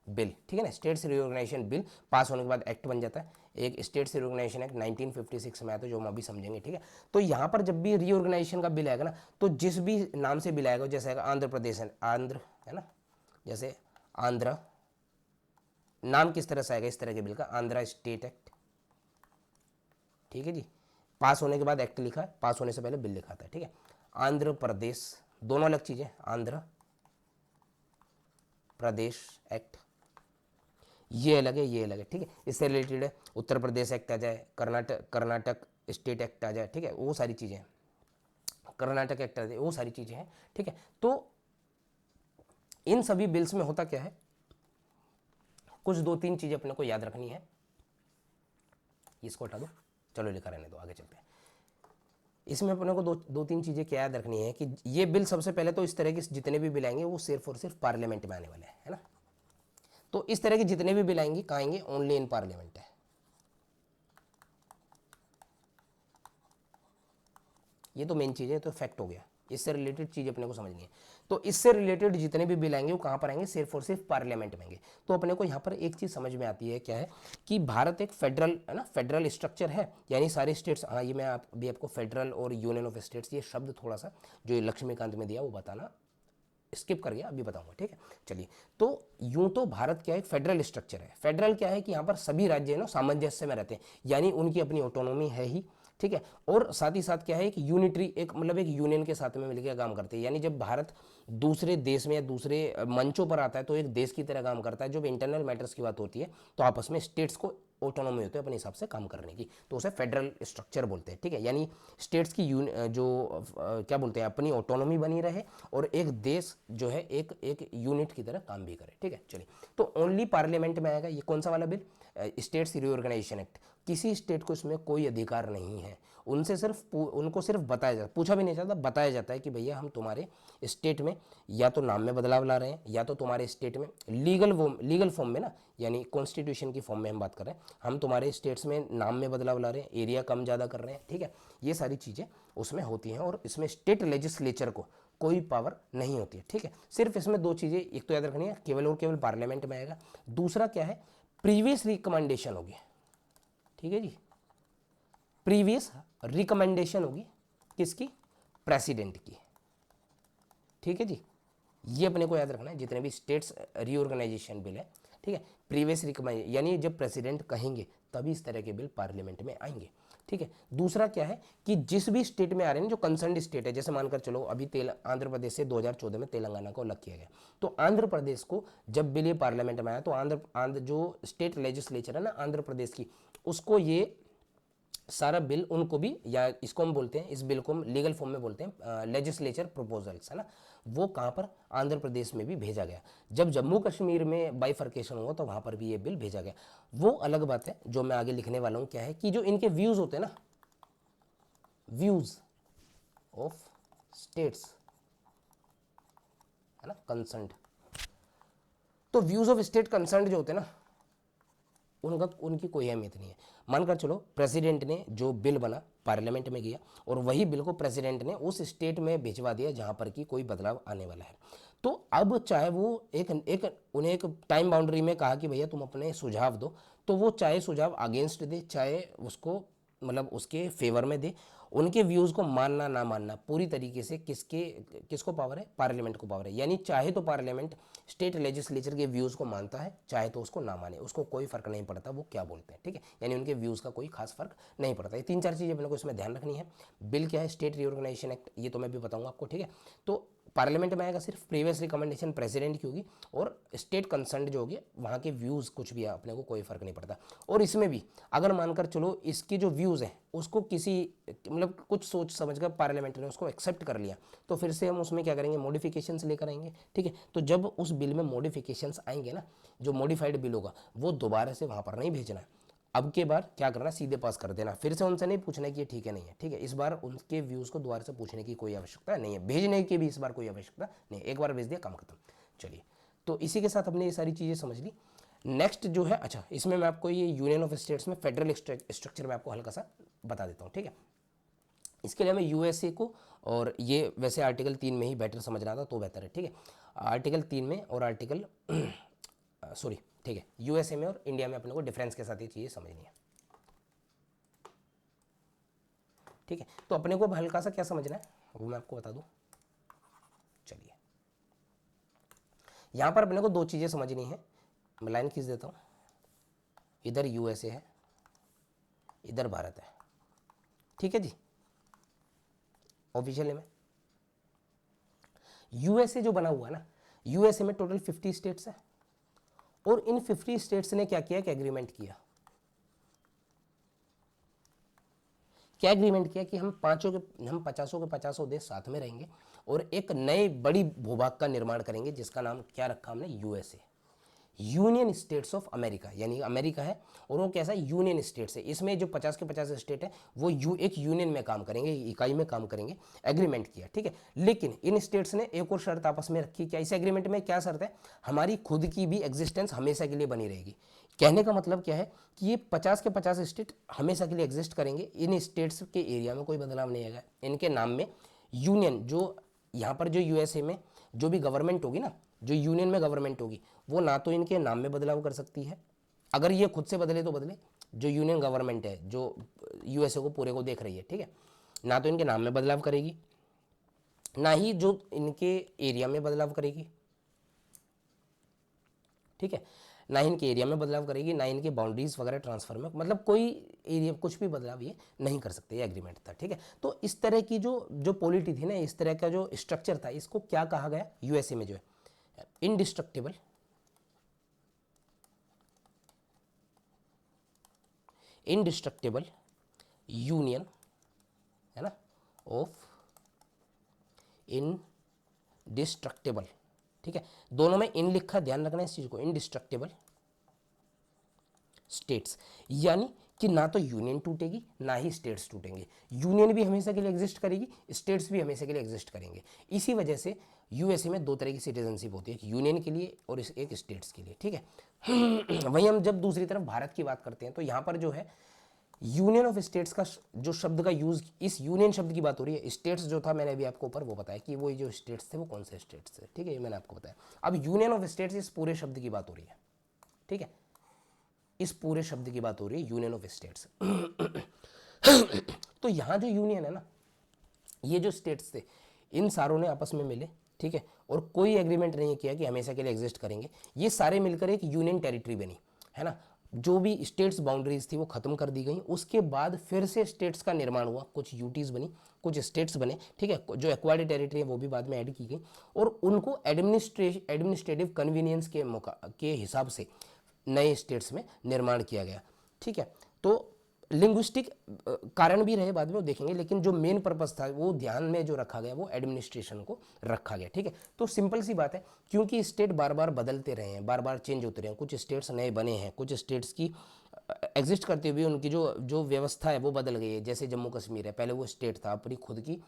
बिल, ठीक है ना। स्टेट्स रीऑर्गेनाइजेशन बिल पास होने के बाद एक्ट बन जाता है। एक स्टेट्स रीऑर्गेनाइजेशन एक्ट 1956 में आया था, जो हम अभी समझेंगे, ठीक है। तो यहाँ पर जब भी रीऑर्गेनाइजेशन का बिल आएगा ना, तो जिस भी नाम से बिल आएगा, जैसे आएगा आंध्र प्रदेश है, आंध्र है ना, जैसे आंध्र नाम किस तरह से आएगा, इस तरह के बिल का आंध्रा स्टेट एक्ट, ठीक है जी। पास होने के बाद एक्ट लिखा है, पास होने से पहले बिल लिखा था, ठीक है। आंध्र प्रदेश, दोनों अलग चीजें, आंध्र प्रदेश एक्ट, ये अलग है, ये अलग है, ठीक है। इससे रिलेटेड है उत्तर प्रदेश एक्ट आ जाए, कर्नाटक स्टेट एक्ट आ जाए, ठीक है, वो सारी चीजें, कर्नाटक एक्ट आ जाए, वो सारी चीजें हैं, ठीक है। तो इन सभी बिल्स में होता क्या है, कुछ दो तीन चीजें अपने को याद रखनी है। इसको हटा दो, चलो लिखा रहने दो, आगे चलते हैं। इसमें अपने को दो तीन चीज़ें क्या याद रखनी है कि ये बिल सबसे पहले तो इस तरह के जितने भी बिल आएंगे वो सिर्फ और सिर्फ पार्लियामेंट में आने वाले हैं, है ना। तो इस तरह के जितने भी बिल आएंगे कहाँ आएंगे, ओनली इन पार्लियामेंट है। ये तो मेन चीज़ है, तो फैक्ट हो गया। इससे रिलेटेड चीज़ अपने को समझनी है। तो इससे रिलेटेड जितने भी बिल आएंगे वो कहाँ पर आएंगे, सिर्फ और सिर्फ पार्लियामेंट में आएंगे। तो अपने को यहाँ पर एक चीज़ समझ में आती है, क्या है कि भारत एक फेडरल है ना, फेडरल स्ट्रक्चर है, यानी सारे स्टेट्स, हाँ ये मैं अभी आपको फेडरल और यूनियन ऑफ स्टेट्स ये शब्द थोड़ा सा जो लक्ष्मीकांत में दिया वो बताना स्किप कर गया, अभी बताऊंगा, ठीक है। चलिए, तो यूं तो भारत क्या है, एक फेडरल स्ट्रक्चर है। फेडरल क्या है कि यहाँ पर सभी राज्य है ना सामंजस्य में रहते हैं, यानी उनकी अपनी ऑटोनॉमी है ही, ठीक है। और साथ ही साथ क्या है, एक यूनिटरी, एक मतलब एक यूनियन के साथ में मिलकर काम करते हैं। यानी जब भारत दूसरे देश में या दूसरे मंचों पर आता है तो एक देश की तरह काम करता है। जब इंटरनल मैटर्स की बात होती है तो आपस में स्टेट्स को ऑटोनॉमी होती है अपने हिसाब से काम करने की, तो उसे फेडरल स्ट्रक्चर बोलते हैं, ठीक है। यानी स्टेट्स की क्या बोलते हैं, अपनी ऑटोनॉमी बनी रहे और एक देश जो है एक यूनिट की तरह काम भी करे, ठीक है। चलिए, तो ओनली पार्लियामेंट में आएगा। ये कौन सा वाला बिल, स्टेट्स रीऑर्गेनाइजेशन एक्ट। किसी स्टेट को इसमें कोई अधिकार नहीं है, उनको सिर्फ बताया जाता, पूछा भी नहीं जाता, बताया जाता है कि भैया हम तुम्हारे स्टेट में या तो नाम में बदलाव ला रहे हैं, या तो तुम्हारे स्टेट में लीगल फॉर्म में ना, यानी कॉन्स्टिट्यूशन की फॉर्म में हम बात कर रहे हैं, हम तुम्हारे स्टेट्स में नाम में बदलाव ला रहे हैं, एरिया कम ज़्यादा कर रहे हैं, ठीक है। ये सारी चीज़ें उसमें होती हैं और इसमें स्टेट लेजिस्लेचर को कोई पावर नहीं होती है, ठीक है। सिर्फ इसमें दो चीज़ें, एक तो याद रखनी है, केवल और केवल पार्लियामेंट में आएगा। दूसरा क्या है, प्रीवियस रिकमेंडेशन होगी, ठीक है जी, प्रीवियस रिकमेंडेशन होगी किसकी, प्रेसिडेंट की, ठीक है जी। ये अपने को याद रखना है, जितने भी स्टेट्स रीऑर्गेनाइजेशन बिल है, ठीक है, प्रीवियस रिकमेंड, यानी जब प्रेसिडेंट कहेंगे तभी इस तरह के बिल पार्लियामेंट में आएंगे, ठीक है। दूसरा क्या है कि जिस भी स्टेट में आ रहे हैं, जो कंसर्न स्टेट है, जैसे मानकर चलो अभी आंध्र प्रदेश से 2014 में तेलंगाना को अलग किया गया, तो आंध्र प्रदेश को जब बिल ये पार्लियामेंट में आया तो आंध्र जो स्टेट लेजिस्लेचर है ना आंध्र प्रदेश की, उसको ये सारा बिल उनको भी, या इसको हम बोलते हैं, इस बिल को हम लीगल फॉर्म में बोलते हैं लेजिस्लेचर प्रपोजल्स, है ना, वो कहाँ पर, आंध्र प्रदेश में भी भेजा गया। जब जम्मू कश्मीर में बाइफर्केशन हुआ तो वहाँ पर भी ये बिल भेजा गया। वो अलग बात है, जो मैं आगे लिखने वाला हूँ क्या है कि जो इनके व्यूज़ होते हैं ना, व्यूज़ ऑफ स्टेट्स, है ना, कंसर्न्ड, तो व्यूज़ ऑफ स्टेट कंसर्न्ड जो होते हैं ना, उनकी कोई अहमियत नहीं है। मानकर चलो प्रेसिडेंट ने जो बिल बना पार्लियामेंट में गया और वही बिल को प्रेसिडेंट ने उस स्टेट में भिजवा दिया जहां पर कि कोई बदलाव आने वाला है, तो अब चाहे वो उन्हें एक टाइम बाउंड्री में कहा कि भैया तुम अपने सुझाव दो, तो वो चाहे सुझाव अगेंस्ट दे, चाहे उसको मतलब उसके फेवर में दे, उनके व्यूज़ को मानना ना मानना पूरी तरीके से किसको पावर है, पार्लियामेंट को पावर है। यानी चाहे तो पार्लियामेंट स्टेट लेजिस्लेचर के व्यूज़ को मानता है, चाहे तो उसको ना माने, उसको कोई फर्क नहीं पड़ता वो क्या बोलते हैं, ठीक है। यानी उनके व्यूज़ का कोई खास फर्क नहीं पड़ता। ये तीन चार चीज़ें अपने को इसमें ध्यान रखनी है। बिल क्या है, स्टेट रीऑर्गेनाइजेशन एक्ट, ये तो मैं भी बताऊंगा आपको, ठीक है। तो पार्लियामेंट में आएगा, सिर्फ प्रीवियस रिकमेंडेशन प्रेसिडेंट की होगी और स्टेट कंसर्न जो होगी वहाँ के व्यूज़ कुछ भी है अपने को कोई फर्क नहीं पड़ता। और इसमें भी अगर मानकर चलो इसके जो व्यूज़ हैं उसको किसी मतलब कुछ सोच समझ कर पार्लियामेंट ने उसको एक्सेप्ट कर लिया, तो फिर से हम उसमें क्या करेंगे, मॉडिफिकेशंस लेकर आएंगे, ठीक है। तो जब उस बिल में मॉडिफिकेशंस आएंगे ना, जो मॉडिफाइड बिल होगा वो दोबारा से वहाँ पर नहीं भेजना है, अब के बार क्या करना, सीधे पास कर देना, फिर से उनसे नहीं पूछना कि ये ठीक है नहीं है, ठीक है। इस बार उनके व्यूज़ को दोबारा से पूछने की कोई आवश्यकता नहीं है, भेजने की भी इस बार कोई आवश्यकता नहीं, एक बार भेज दिया काम खत्म। चलिए, तो इसी के साथ हमने ये सारी चीज़ें समझ ली। नेक्स्ट जो है, अच्छा इसमें मैं आपको ये यूनियन ऑफ स्टेट्स में फेडरल स्ट्रक्चर में आपको हल्का सा बता देता हूँ, ठीक है। इसके लिए हमें यूएसए को, और ये वैसे आर्टिकल 3 में ही बेटर समझ रहा था तो बेहतर है, ठीक है। आर्टिकल 3 में और आर्टिकल सॉरी, ठीक है, यूएसए में और इंडिया में अपने को डिफरेंस के साथ ये चीज़ें समझनी है, ठीक है। तो अपने को हल्का सा क्या समझना है वो मैं आपको बता दूं। चलिए, यहां पर अपने को दो चीज़ें समझनी है, मैं लाइन खींच देता हूं, इधर यूएसए है, इधर भारत है, ठीक है जी। ऑफिशियल में यूएसए जो बना हुआ है ना, यूएसए में टोटल 50 स्टेट्स है और इन 50 स्टेट्स ने क्या किया, एग्रीमेंट किया, क्या एग्रीमेंट किया कि हम 50 के 50 देश साथ में रहेंगे और एक नए बड़ी भूभाग का निर्माण करेंगे जिसका नाम क्या रखा हमने, USA, union states of America. यानी अमेरिका है और वो कैसा यूनियन स्टेट्स है, इसमें जो 50 के 50 स्टेट है वो एक यूनियन में काम करेंगे, इकाई में काम करेंगे, एग्रीमेंट किया, ठीक है। लेकिन इन स्टेट्स ने एक और शर्त आपस में रखी, क्या इस एग्रीमेंट में क्या शर्त है, हमारी खुद की भी एग्जिस्टेंस हमेशा के लिए बनी रहेगी। कहने का मतलब क्या है कि ये 50 के 50 स्टेट हमेशा के लिए एग्जिस्ट करेंगे, इन स्टेट्स के एरिया में कोई बदलाव नहीं आएगा, इनके नाम में यूनियन, जो यहाँ पर जो यूएसए में जो भी गवर्नमेंट होगी ना, जो यूनियन में गवर्नमेंट होगी वो ना तो इनके नाम में बदलाव कर सकती है, अगर ये खुद से बदले तो बदले, जो यूनियन गवर्नमेंट है जो यूएसए को पूरे को देख रही है, ठीक है, ना तो इनके नाम में बदलाव करेगी, ना ही जो इनके एरिया में बदलाव करेगी, ठीक है, ना इनके एरिया में बदलाव करेगी, ना इनके बाउंड्रीज वगैरह ट्रांसफर में, मतलब कोई एरिया कुछ भी बदलाव ये नहीं कर सकते, ये एग्रीमेंट था, ठीक है। तो इस तरह की जो पॉलिटी थी ना, इस तरह का जो स्ट्रक्चर था, इसको क्या कहा गया यूएसए में, जो है इंडिस्ट्रक्टिबल इंडिस्ट्रक्टिबल यूनियन, है ना, ऑफ इनडिस्ट्रक्टिबल, ठीक है, दोनों में इन लिखा, ध्यान रखना इस चीज को, इनडिस्ट्रक्टिबल स्टेट्स, यानी कि ना तो यूनियन टूटेगी ना ही स्टेट्स टूटेंगे, यूनियन भी हमेशा के लिए एग्जिस्ट करेगी, स्टेट्स भी हमेशा के लिए एग्जिस्ट करेंगे। इसी वजह से यूएसए में दो तरह की सिटीजनशिप होती है, एक यूनियन के लिए और एक स्टेट्स के लिए, ठीक है। वहीं हम जब दूसरी तरफ भारत की बात करते हैं तो यहाँ पर जो है यूनियन ऑफ स्टेट्स का जो शब्द का यूज, इस यूनियन शब्द की बात हो रही है, स्टेट्स जो था मैंने अभी आपको ऊपर वो बताया कि वो जो स्टेट्स थे वो कौन से स्टेट्स थे, ठीक है, ये मैंने आपको बताया। अब यूनियन ऑफ स्टेट्स इस पूरे शब्द की बात हो रही है, ठीक है, इस पूरे शब्द की बात हो रही है यूनियन ऑफ स्टेट्स। तो यहां जो यूनियन है ना, ये जो स्टेट्स थे इन सारों ने आपस में मिले, ठीक है, और कोई एग्रीमेंट नहीं किया कि हमेशा के लिए एग्जिस्ट करेंगे, ये सारे मिलकर एक यूनियन टेरिटरी बनी, है ना। जो भी स्टेट्स बाउंड्रीज थी वो खत्म कर दी गई, उसके बाद फिर से स्टेट्स का निर्माण हुआ, कुछ यूटीज बनी, कुछ स्टेट्स बने, ठीक है, जो एक्वायर्ड टेरिटरी है वो भी बाद में ऐड की गई, और उनको एडमिनिस्ट्रेटिव कन्वीनियंस के के हिसाब से नए स्टेट्स में निर्माण किया गया, ठीक है। तो लिंग्विस्टिक कारण भी रहे, बाद में वो देखेंगे, लेकिन जो मेन पर्पस था वो ध्यान में जो रखा गया वो एडमिनिस्ट्रेशन को रखा गया, ठीक है। तो सिंपल सी बात है, क्योंकि स्टेट बार बार बदलते रहे हैं, बार बार चेंज होते रहे हैं, कुछ स्टेट्स नए बने हैं, कुछ स्टेट्स की एग्जिस्ट करते हुए उनकी जो जो व्यवस्था है वो बदल गई है। जैसे जम्मू कश्मीर है, पहले वो स्टेट था, अपनी खुद की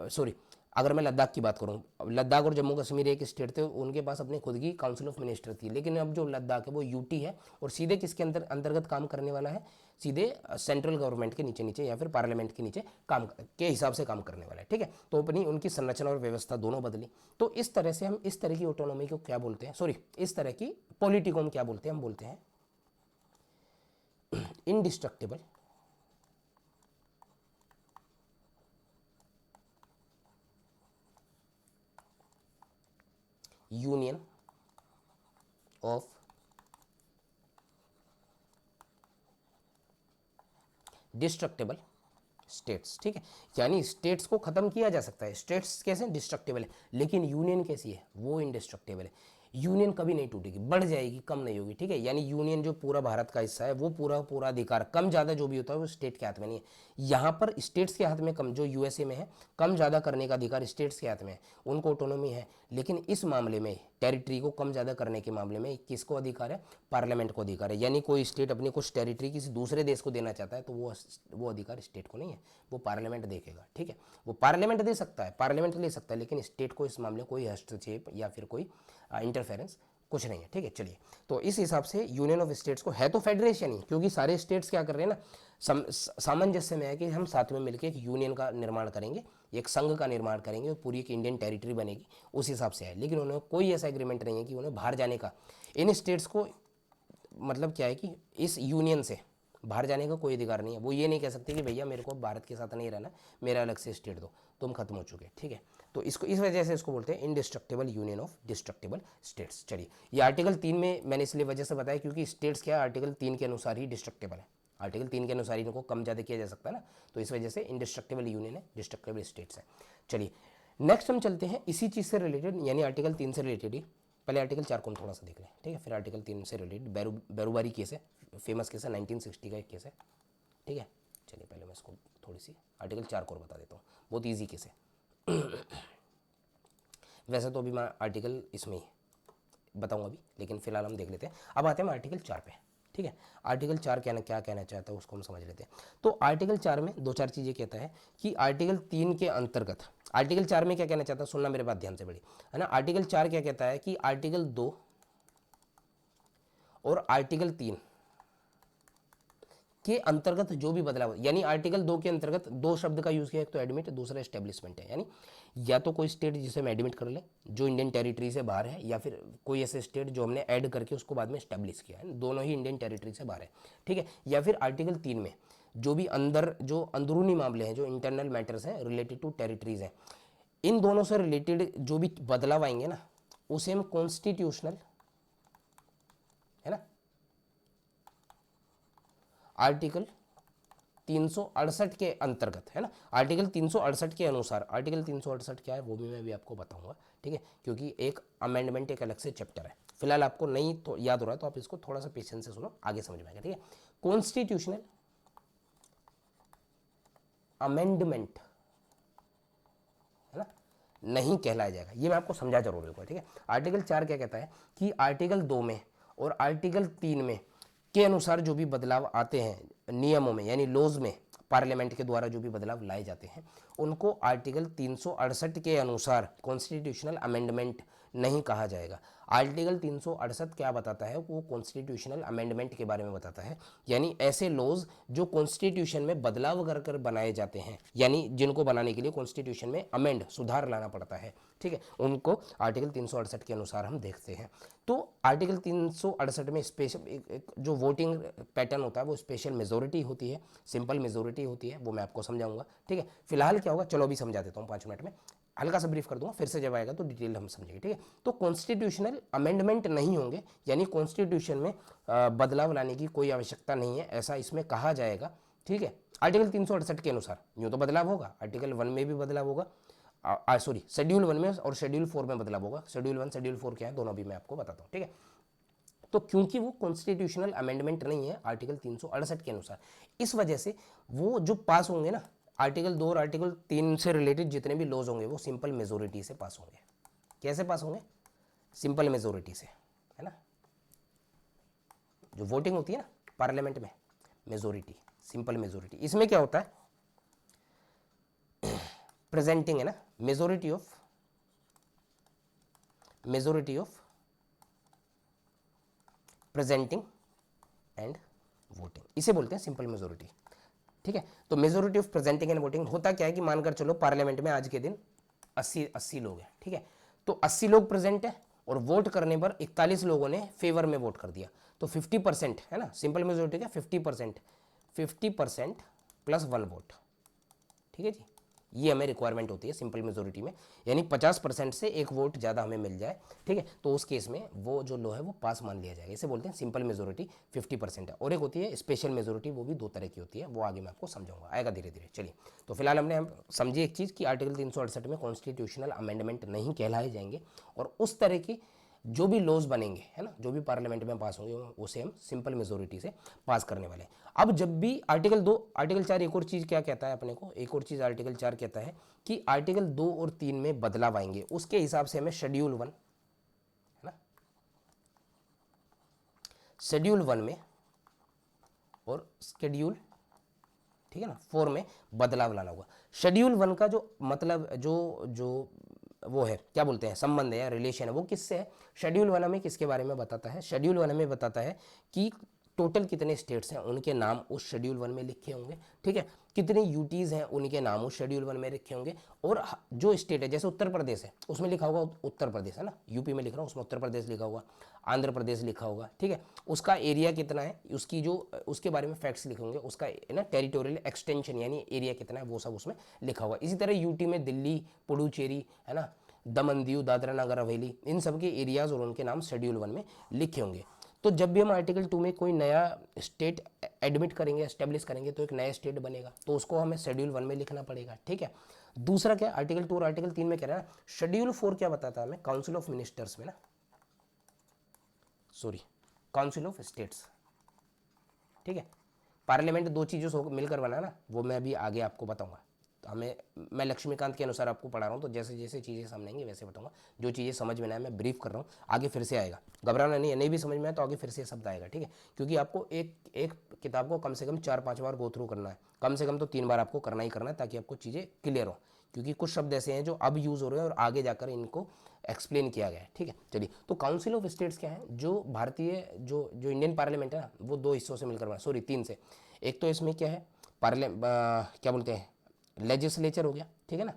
सॉरी, अगर मैं लद्दाख की बात करूं, लद्दाख और जम्मू कश्मीर एक स्टेट थे, उनके पास अपनी खुद की काउंसिल ऑफ मिनिस्टर थी, लेकिन अब जो लद्दाख है वो यूटी है और सीधे किसके अंतर्गत काम करने वाला है, सीधे सेंट्रल गवर्नमेंट के नीचे नीचे या फिर पार्लियामेंट के नीचे काम के हिसाब से काम करने वाला है, ठीक है। तो अपनी उनकी संरचना और व्यवस्था दोनों बदली। तो इस तरह से हम इस तरह की ऑटोनॉमी को क्या बोलते हैं, सॉरी, इस तरह की पॉलिटी को हम क्या बोलते हैं, हम बोलते हैं indestructible union of destructible states, ठीक है, यानी स्टेट्स को खत्म किया जा सकता है, स्टेट्स कैसे डिस्ट्रक्टिबल है, लेकिन यूनियन कैसी है, वो इंडिस्ट्रक्टिबल है। यूनियन कभी नहीं टूटेगी, बढ़ जाएगी, कम नहीं होगी, ठीक है। यानी यूनियन जो पूरा भारत का हिस्सा है वो पूरा पूरा अधिकार कम ज़्यादा जो भी होता है वो स्टेट के हाथ में नहीं है। यहाँ पर स्टेट्स के हाथ में कम, जो यूएसए में है, कम ज़्यादा करने का अधिकार स्टेट्स के हाथ में है, उनको ऑटोनॉमी है, लेकिन इस मामले में टेरिटरी को कम ज़्यादा करने के मामले में किसको अधिकार है, पार्लियामेंट को अधिकार है। यानी कोई स्टेट अपनी कुछ टेरिटरी किसी दूसरे देश को देना चाहता है तो वो अधिकार स्टेट को नहीं है, वो पार्लियामेंट देखेगा, ठीक है। वो पार्लियामेंट दे सकता है, पार्लियामेंट ले सकता है, लेकिन स्टेट को इस मामले कोई हस्तक्षेप या फिर कोई इंटरफेरेंस कुछ नहीं है, ठीक है। चलिए, तो इस हिसाब से यूनियन ऑफ स्टेट्स को, है तो फेडरेशन ही, क्योंकि सारे स्टेट्स क्या कर रहे हैं ना, सामंजस्य में है कि हम साथ में मिलकर एक यूनियन का निर्माण करेंगे, एक संघ का निर्माण करेंगे, पूरी एक इंडियन टेरिटरी बनेगी, उस हिसाब से है। लेकिन उन्हें कोई ऐसा एग्रीमेंट नहीं है कि उन्हें बाहर जाने का, इन स्टेट्स को मतलब क्या है कि इस यूनियन से बाहर जाने का कोई अधिकार नहीं है। वो ये नहीं कह सकते कि भैया मेरे को भारत के साथ नहीं रहना, मेरा अलग से स्टेट दो, तुम खत्म हो चुके, ठीक है। तो इसको इस वजह से इसको बोलते हैं indestructible union of destructible states. चलिए, ये आर्टिकल 3 में मैंने इसलिए वजह से बताया क्योंकि स्टेट्स क्या है, आर्टिकल 3 के अनुसार ही डिस्ट्रक्टिबल है, आर्टिकल 3 के अनुसार इनको कम ज़्यादा किया जा सकता है ना, तो इस वजह से इंडिस्ट्रक्टिबल यूनियन है, डिस्ट्रक्टिबल स्टेट्स है। चलिए, नेक्स्ट हम चलते हैं इसी चीज़ से रिलेटेड, यानी आर्टिकल 3 से रिलेटेड ही, पहले आर्टिकल 4 को हम थोड़ा सा देख लें, ठीक है, फिर आर्टिकल 3 से रिलेटेड बैरूबारी केस है, फेमस केस है, 1960 का एक केस है, ठीक है। चलिए, पहले मैं इसको थोड़ी सी आर्टिकल 4 को बता देता हूँ, बहुत ईजी केस है। वैसे तो अभी मैं आर्टिकल इसमें ही बताऊँगा अभी, लेकिन फिलहाल हम देख लेते हैं। अब आते हैं आर्टिकल 4 पे, ठीक है। आर्टिकल 4 क्या कहना चाहता है उसको हम समझ लेते हैं। तो आर्टिकल 4 में दो चार चीज़ें कहता है कि आर्टिकल 3 के अंतर्गत, आर्टिकल 4 में क्या कहना चाहता है, सुनना मेरे बात ध्यान से बड़ी, है ना। आर्टिकल 4 क्या कहता है कि आर्टिकल 2 और आर्टिकल 3 के अंतर्गत जो भी बदलाव, यानी आर्टिकल 2 के अंतर्गत दो शब्द का यूज किया, एक तो एडमिट, दूसरा एस्टेब्लिशमेंट है। यानी या तो कोई स्टेट जिसे हम एडमिट कर ले जो इंडियन टेरिटरी से बाहर है, या फिर कोई ऐसे स्टेट जो हमने ऐड करके उसको बाद में एस्टेब्लिश किया है, दोनों ही इंडियन टेरिटरी से बाहर है, ठीक है। या फिर आर्टिकल 3 में जो भी जो अंदरूनी मामले हैं, जो इंटरनल मैटर्स हैं रिलेटेड टू टेरिटरीज हैं, इन दोनों से रिलेटेड जो भी बदलाव आएंगे ना, उसे हम कॉन्स्टिट्यूशनल, है ना, आर्टिकल 368 के अंतर्गत, है ना, आर्टिकल 368 के अनुसार, आर्टिकल 368 क्या है वो भी मैं भी आपको बताऊंगा, ठीक है, क्योंकि एक अमेंडमेंट एक अलग से चैप्टर है। फिलहाल आपको नहीं तो याद हो रहा है तो आप इसको थोड़ा सा पेशेंस से सुनो, आगे समझ में आएगा, ठीक है। कॉन्स्टिट्यूशनल अमेंडमेंट, है ना, नहीं कहलाया जाएगा, ये मैं आपको समझा जरूर दूंगा, ठीक है। आर्टिकल 4 क्या कहता है कि आर्टिकल 2 में और आर्टिकल 3 में के अनुसार जो भी बदलाव आते हैं नियमों में, यानी लॉज में, पार्लियामेंट के द्वारा जो भी बदलाव लाए जाते हैं उनको आर्टिकल 368 के अनुसार कॉन्स्टिट्यूशनल अमेंडमेंट नहीं कहा जाएगा। आर्टिकल 368 क्या बताता है, वो कॉन्स्टिट्यूशनल अमेंडमेंट के बारे में बताता है, यानी ऐसे लॉज जो कॉन्स्टिट्यूशन में बदलाव कर कर बनाए जाते हैं, यानी जिनको बनाने के लिए कॉन्स्टिट्यूशन में अमेंड सुधार लाना पड़ता है, ठीक है, उनको आर्टिकल 368 के अनुसार हम देखते हैं। तो आर्टिकल 368 में स्पेशल जो वोटिंग पैटर्न होता है वो स्पेशल मेजोरिटी होती है, सिंपल मेजोरिटी होती है, वो मैं आपको समझाऊंगा, ठीक है। फिलहाल क्या होगा, चलो अभी समझा देता हूँ 5 मिनट में, हल्का सा ब्रीफ कर दूंगा, फिर से जब आएगा तो डिटेल हम समझेंगे, ठीक है। तो कॉन्स्टिट्यूशनल अमेंडमेंट नहीं होंगे, यानी कॉन्स्टिट्यूशन में बदलाव लाने की कोई आवश्यकता नहीं है, ऐसा इसमें कहा जाएगा, ठीक है। आर्टिकल 368 के अनुसार यूँ तो बदलाव होगा, आर्टिकल 1 में भी बदलाव होगा, सॉरी शेड्यूल 1 में और शेड्यूल 4 में बदलाव होगा। शेड्यूल 1 शेड्यूल 4 क्या है दोनों भी मैं आपको बताता हूँ, ठीक है। तो क्योंकि वो कॉन्स्टिट्यूशनल अमेंडमेंट नहीं है आर्टिकल 368 के अनुसार, इस वजह से वो जो पास होंगे ना, आर्टिकल 2 और आर्टिकल 3 से रिलेटेड जितने भी लॉज होंगे वो सिंपल मेजोरिटी से पास होंगे। कैसे पास होंगे? सिंपल मेजोरिटी से, है ना, जो वोटिंग होती है ना पार्लियामेंट में, मेजोरिटी, सिंपल मेजोरिटी। इसमें क्या होता है, प्रेजेंटिंग, है ना, majority of presenting and voting, इसे बोलते हैं सिंपल मेजोरिटी, ठीक है। तो majority of presenting and voting होता क्या है कि मानकर चलो पार्लियामेंट में आज के दिन 80 लोग हैं, ठीक है, तो 80 लोग प्रेजेंट है और वोट करने पर 41 लोगों ने फेवर में वोट कर दिया, तो 50%, है ना, सिंपल मेजोरिटी का 50% प्लस 1 वोट, ठीक है जी, ये हमें रिक्वायरमेंट होती है सिंपल मेजोरिटी में, यानी 50% से एक वोट ज़्यादा हमें मिल जाए, ठीक है, तो उस केस में वो जो लॉ है वो पास मान लिया जाएगा, इसे बोलते हैं सिंपल मेजोरिटी 50% है। और एक होती है स्पेशल मेजोरिटी, वो भी 2 तरह की होती है, वो आगे मैं आपको समझाऊंगा, आएगा धीरे धीरे। चलिए, तो फिलहाल हमने हम समझी एक चीज़ कि आर्टिकल 368 में कॉन्स्टिट्यूशनल अमेंडमेंट नहीं कहलाए जाएंगे, और उस तरह की जो भी लॉज बनेंगे, है ना, जो भी पार्लियामेंट में पास होंगे उसे हम सिंपल मेजोरिटी से पास करने वाले हैं। अब जब भी आर्टिकल 2 आर्टिकल 4 एक और चीज़ क्या कहता है अपने को, एक और चीज़ आर्टिकल 4 कहता है कि आर्टिकल 2 और 3 में बदलाव आएंगे, उसके हिसाब से हमें शेड्यूल 1, है ना, शेड्यूल 1 में और शेड्यूल, ठीक है ना, 4 में बदलाव लाना होगा। शेड्यूल 1 का जो मतलब जो जो वो है, क्या बोलते हैं, संबंध है या रिलेशन है, वो किससे है? शेड्यूल 1 हमें किसके बारे में बताता है? शेड्यूल 1 हमें बताता है कि टोटल कितने स्टेट्स हैं उनके नाम उस शेड्यूल 1 में लिखे होंगे, ठीक है, कितने यूटीज़ हैं उनके नाम उस शेड्यूल 1 में लिखे होंगे, और जो स्टेट है जैसे उत्तर प्रदेश है उसमें लिखा होगा उत्तर प्रदेश, है ना, यूपी में लिख रहा हूँ उसमें उत्तर प्रदेश लिखा होगा, आंध्र प्रदेश लिखा होगा, ठीक है, उसका एरिया कितना है, उसकी जो उसके बारे में फैक्ट्स लिखे होंगे, उसका, है ना, टेरिटोरियल एक्सटेंशन यानी एरिया कितना है वो सब उसमें लिखा होगा। इसी तरह यूटी में दिल्ली, पुडुचेरी, है ना, दमन दीव, दादरा नगर हवेली, इन सब के एरियाज और उनके नाम शेड्यूल 1 में लिखे होंगे। तो जब भी हम आर्टिकल 2 में कोई नया स्टेट एडमिट करेंगे, एस्टेब्लिश करेंगे, तो एक नया स्टेट बनेगा, तो उसको हमें शेड्यूल 1 में लिखना पड़ेगा, ठीक है। दूसरा क्या, आर्टिकल 2 और आर्टिकल 3 में कह रहा है ना, शेड्यूल 4 क्या बताता है हमें, काउंसिल ऑफ मिनिस्टर्स में ना, सॉरी, काउंसिल ऑफ स्टेट्स, ठीक है, पार्लियामेंट 2 चीज़ों से मिलकर बना ना, वो मैं अभी आगे आपको बताऊंगा। तो हमें, मैं लक्ष्मीकांत के अनुसार आपको पढ़ा रहा हूँ, तो जैसे जैसे चीज़ें सामने आएंगी वैसे बताऊंगा, जो चीज़ें समझ में ना आए मैं ब्रीफ कर रहा हूँ, आगे फिर से आएगा, घबराना नहीं है, नहीं भी समझ में आए तो आगे फिर से शब्द आएगा, ठीक है, क्योंकि आपको एक एक किताब को कम से कम 4-5 बार गो थ्रू करना है, कम से कम तो 3 बार आपको करना ही करना है, ताकि आपको चीज़ें क्लियर हो, क्योंकि कुछ शब्द ऐसे हैं जो अब यूज़ हो रहे हैं और आगे जाकर इनको एक्सप्लेन किया गया है, ठीक है। चलिए, तो काउंसिल ऑफ स्टेट्स क्या है, जो भारतीय जो जो इंडियन पार्लियामेंट है ना, वो 2 हिस्सों से मिलकर बना, सॉरी 3 से, एक तो इसमें क्या है, क्या बोलते हैं, लेजिस्लेचर हो गया, ठीक है ना,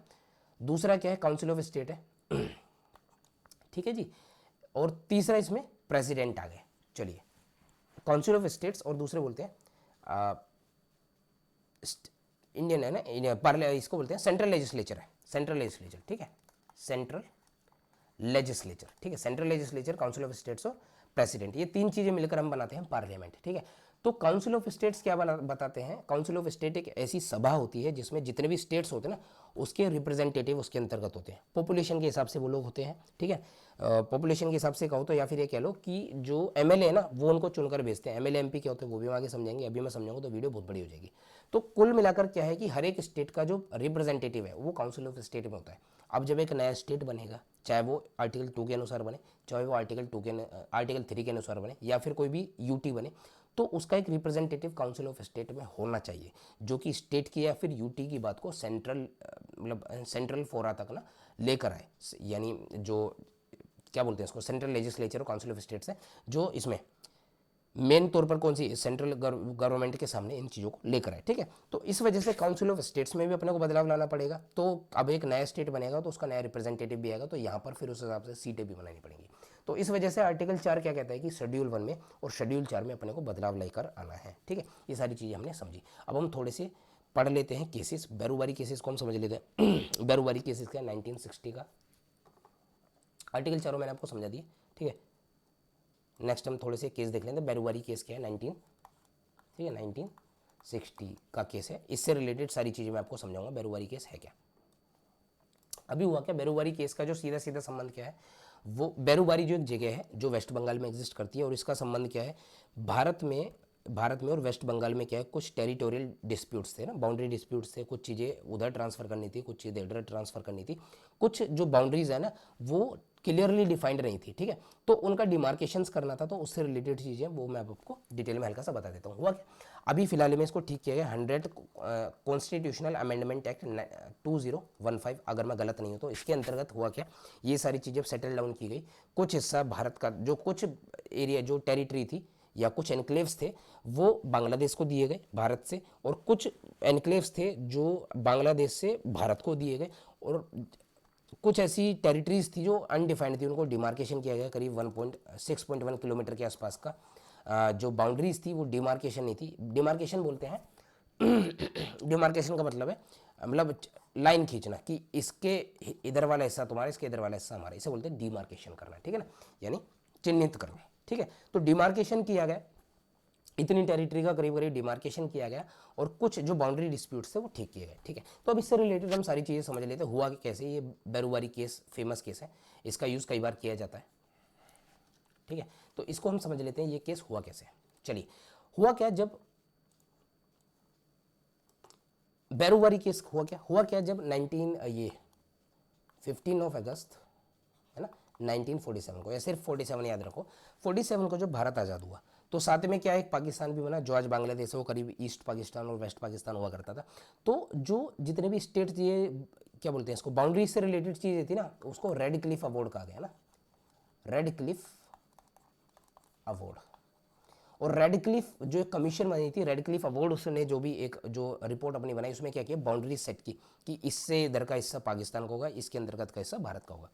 दूसरा क्या है, काउंसिल ऑफ स्टेट है, ठीक है जी, और तीसरा इसमें प्रेसिडेंट आ गए। चलिए, काउंसिल ऑफ स्टेट्स और दूसरे बोलते हैं इंडियन, है ना, इसको बोलते हैं सेंट्रल लेजिस्लेचर है, सेंट्रल लेजिस्लेचर, ठीक है, सेंट्रल लेजिस्लेचर, ठीक है, central legislature, council of states और प्रेसिडेंट, ये 3 चीज़ें मिलकर हम बनाते हैं पार्लियामेंट, ठीक है। तो काउंसिल ऑफ स्टेट्स क्या बताते हैं, काउंसिल ऑफ स्टेट एक ऐसी सभा होती है जिसमें जितने भी स्टेट्स होते हैं ना उसके रिप्रेजेंटेटिव उसके अंतर्गत होते हैं, पॉपुलेशन के हिसाब से वो लोग होते हैं, ठीक है। पॉपुलेशन के हिसाब से कहो तो, या फिर ये कह लो कि जो एमएलए है ना वो उनको चुनकर भेजते हैं। एमएलए एमपी क्या होते हैं वो भी हम आगे समझेंगे, अभी मैं समझाऊंगा तो वीडियो बहुत बड़ी हो जाएगी। तो कुल मिलाकर क्या है कि हर एक स्टेट का जो रिप्रेजेंटेटिव है वो काउंसिल ऑफ स्टेट में होता है। अब जब एक नया स्टेट बनेगा, चाहे वो आर्टिकल 2 के अनुसार बने, चाहे वो आर्टिकल 3 के अनुसार बने, या फिर कोई भी यूटी बने, तो उसका एक रिप्रेजेंटेटिव काउंसिल ऑफ स्टेट में होना चाहिए, जो कि स्टेट की या फिर यूटी की बात को सेंट्रल फोरा तक ना लेकर आए, यानी जो क्या बोलते हैं इसको, सेंट्रल लेजिस्लेचर और काउंसिल ऑफ स्टेट्स है, जो इसमें मेन तौर पर कौन सी सेंट्रल गवर्नमेंट के सामने इन चीज़ों को लेकर आए, ठीक है। तो इस वजह से काउंसिल ऑफ स्टेट्स में भी अपने को बदलाव लाना पड़ेगा। तो अब एक नया स्टेट बनेगा तो उसका नया रिप्रेजेंटेटिव भी आएगा, तो यहाँ पर फिर उस हिसाब से सीटें भी बनानी पड़ेंगी। तो इस वजह से आर्टिकल 4 क्या कहता है कि शेड्यूल 1 में और शेड्यूल 4 में अपने को बदलाव लेकर आना है, ठीक है। ये सारी चीज़ें हमने समझी। अब हम थोड़े से पढ़ लेते हैं केसेस, बैरूबारी केसेस को हम समझ लेते हैं। बैरूबारी केसेस का 1960 का आर्टिकल 4 मैंने आपको समझा दिया, ठीक है। नेक्स्ट हम थोड़े से केस देख लेते हैं। बैरूबारी केस क्या है, ठीक है, 1960 का केस है। इससे रिलेटेड सारी चीज़ें मैं आपको समझाऊंगा बैरूबारी केस है क्या। अभी हुआ क्या, बैरूबारी केस का जो सीधा सीधा संबंध क्या है, वो बैरूबारी जो एक जगह है जो वेस्ट बंगाल में एग्जिस्ट करती है, और इसका संबंध क्या है भारत में और वेस्ट बंगाल में क्या है, कुछ टेरिटोरियल डिस्प्यूट्स थे ना, बाउंड्री डिस्प्यूट्स थे, कुछ चीज़ें उधर ट्रांसफ़र करनी थी, कुछ चीज़ें इधर ट्रांसफ़र करनी थी, कुछ जो बाउंड्रीज है ना वो क्लियरली डिफाइंड नहीं थी, ठीक है। तो उनका डिमार्केशंस करना था, तो उससे रिलेटेड चीज़ें वो मैं आपको डिटेल में हल्का सा बता देता हूँ। हुआ क्या, अभी फिलहाल में इसको ठीक किया गया 100 कॉन्स्टिट्यूशनल अमेंडमेंट एक्ट 2015, अगर मैं गलत नहीं हूँ तो इसके अंतर्गत हुआ क्या, ये सारी चीज़ें सेटल डाउन की गई। कुछ हिस्सा भारत का, जो कुछ एरिया जो टेरिटरी थी या कुछ एनक्लेव्स थे वो बांग्लादेश को दिए गए भारत से, और कुछ एनक्लेव्स थे जो बांग्लादेश से भारत को दिए गए, और कुछ ऐसी टेरिटरीज थी जो अनडिफाइंड थी, उनको डिमार्केशन किया गया करीब 6.1 किलोमीटर के आसपास का। जो बाउंड्रीज थी वो डिमार्केशन नहीं थी, डिमार्केशन बोलते हैं डिमार्केशन का मतलब है मतलब लाइन खींचना कि इसके इधर वाला हिस्सा तुम्हारा, इसके इधर वाला हिस्सा हमारा, इसे बोलते हैं डिमार्केशन करना, ठीक है ना, यानी चिन्हित करना, ठीक है। तो डिमार्केशन किया गया, इतनी टेरिटरी का करीब करीब डिमार्केशन किया गया, और कुछ जो बाउंड्री डिस्प्यूट्स थे वो ठीक किए गए, ठीक है। तो अब इससे रिलेटेड हम सारी चीज़ें समझ लेते हैं। हुआ कि कैसे, ये बैरूबारी केस फेमस केस है, इसका यूज़ कई बार किया जाता है, ठीक है। तो इसको हम समझ लेते हैं ये केस हुआ कैसे। चलिए, हुआ क्या, जब बैरूबारी केस हुआ क्या जब 15 ऑफ अगस्त है ना 1947 को, या सिर्फ 47 याद रखो, 47 को जब भारत आज़ाद हुआ तो साथ में क्या एक पाकिस्तान भी बना, जो आज बांग्लादेश है, वो करीब ईस्ट पाकिस्तान और वेस्ट पाकिस्तान हुआ करता था। तो जो जितने भी स्टेट ये क्या बोलते हैं इसको, बाउंड्री से रिलेटेड चीज़ें थी ना, उसको रेड क्लिफ अवार्ड कहा गया ना, रेड क्लिफ अवार्ड। और रेड क्लिफ जो एक कमीशन बनी थी, रेड क्लिफ अवार्ड, उसने जो भी एक जो रिपोर्ट अपनी बनाई उसमें क्या किया, बाउंड्री सेट की कि इससे इधर का हिस्सा पाकिस्तान का होगा, इसके अंतर्गत का हिस्सा भारत का होगा।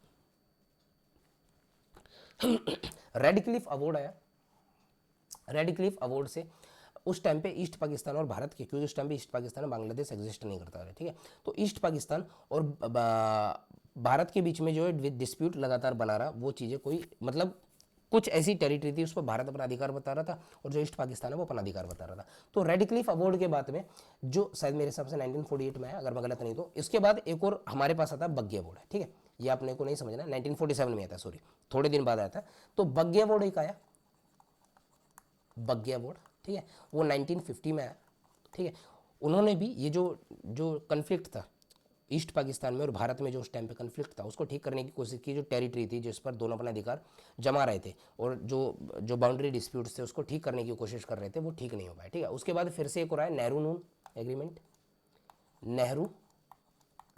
रेड क्लिफ अवार्ड आया, रेड क्लिफ अवार्ड से उस टाइम पे ईस्ट पाकिस्तान और भारत के, क्योंकि उस टाइम पे ईस्ट पाकिस्तान और बांग्लादेश एग्जिस्ट नहीं करता है, ठीक है। तो ईस्ट पाकिस्तान और भारत के बीच में जो है डिस्प्यूट लगातार बना रहा, वो चीज़ें कोई मतलब कुछ ऐसी टेरिटरी थी उस पर भारत अपना अधिकार बता रहा था, और जो ईस्ट पाकिस्तान है वो अपना अधिकार बता रहा था। तो रेड क्लिफ अवार्ड के बाद में, जो शायद मेरे हिसाब से 1948 में है अगर मैं गलत नहीं, तो इसके बाद एक और हमारे पास आता है बग्गे अवार्ड, ठीक है। ये आपने को नहीं समझना, 1947 में आता है, सॉरी थोड़े दिन बाद आता है। तो बग्गे अवार्ड एक आया, बग्गे अवार्ड, ठीक है, वो 1950 में आया, ठीक है। उन्होंने भी ये जो कन्फ्लिक्ट था ईस्ट पाकिस्तान में और भारत में, जो उस टाइम पे कन्फ्लिक्ट था, उसको ठीक करने की कोशिश की। जो टेरिटरी थी जिस पर दोनों अपना अधिकार जमा रहे थे, और जो बाउंड्री डिस्प्यूट्स थे उसको ठीक करने की कोशिश कर रहे थे, वो ठीक नहीं हो पाए, ठीक है। उसके बाद फिर से एक और आया नेहरू नून एग्रीमेंट, नेहरू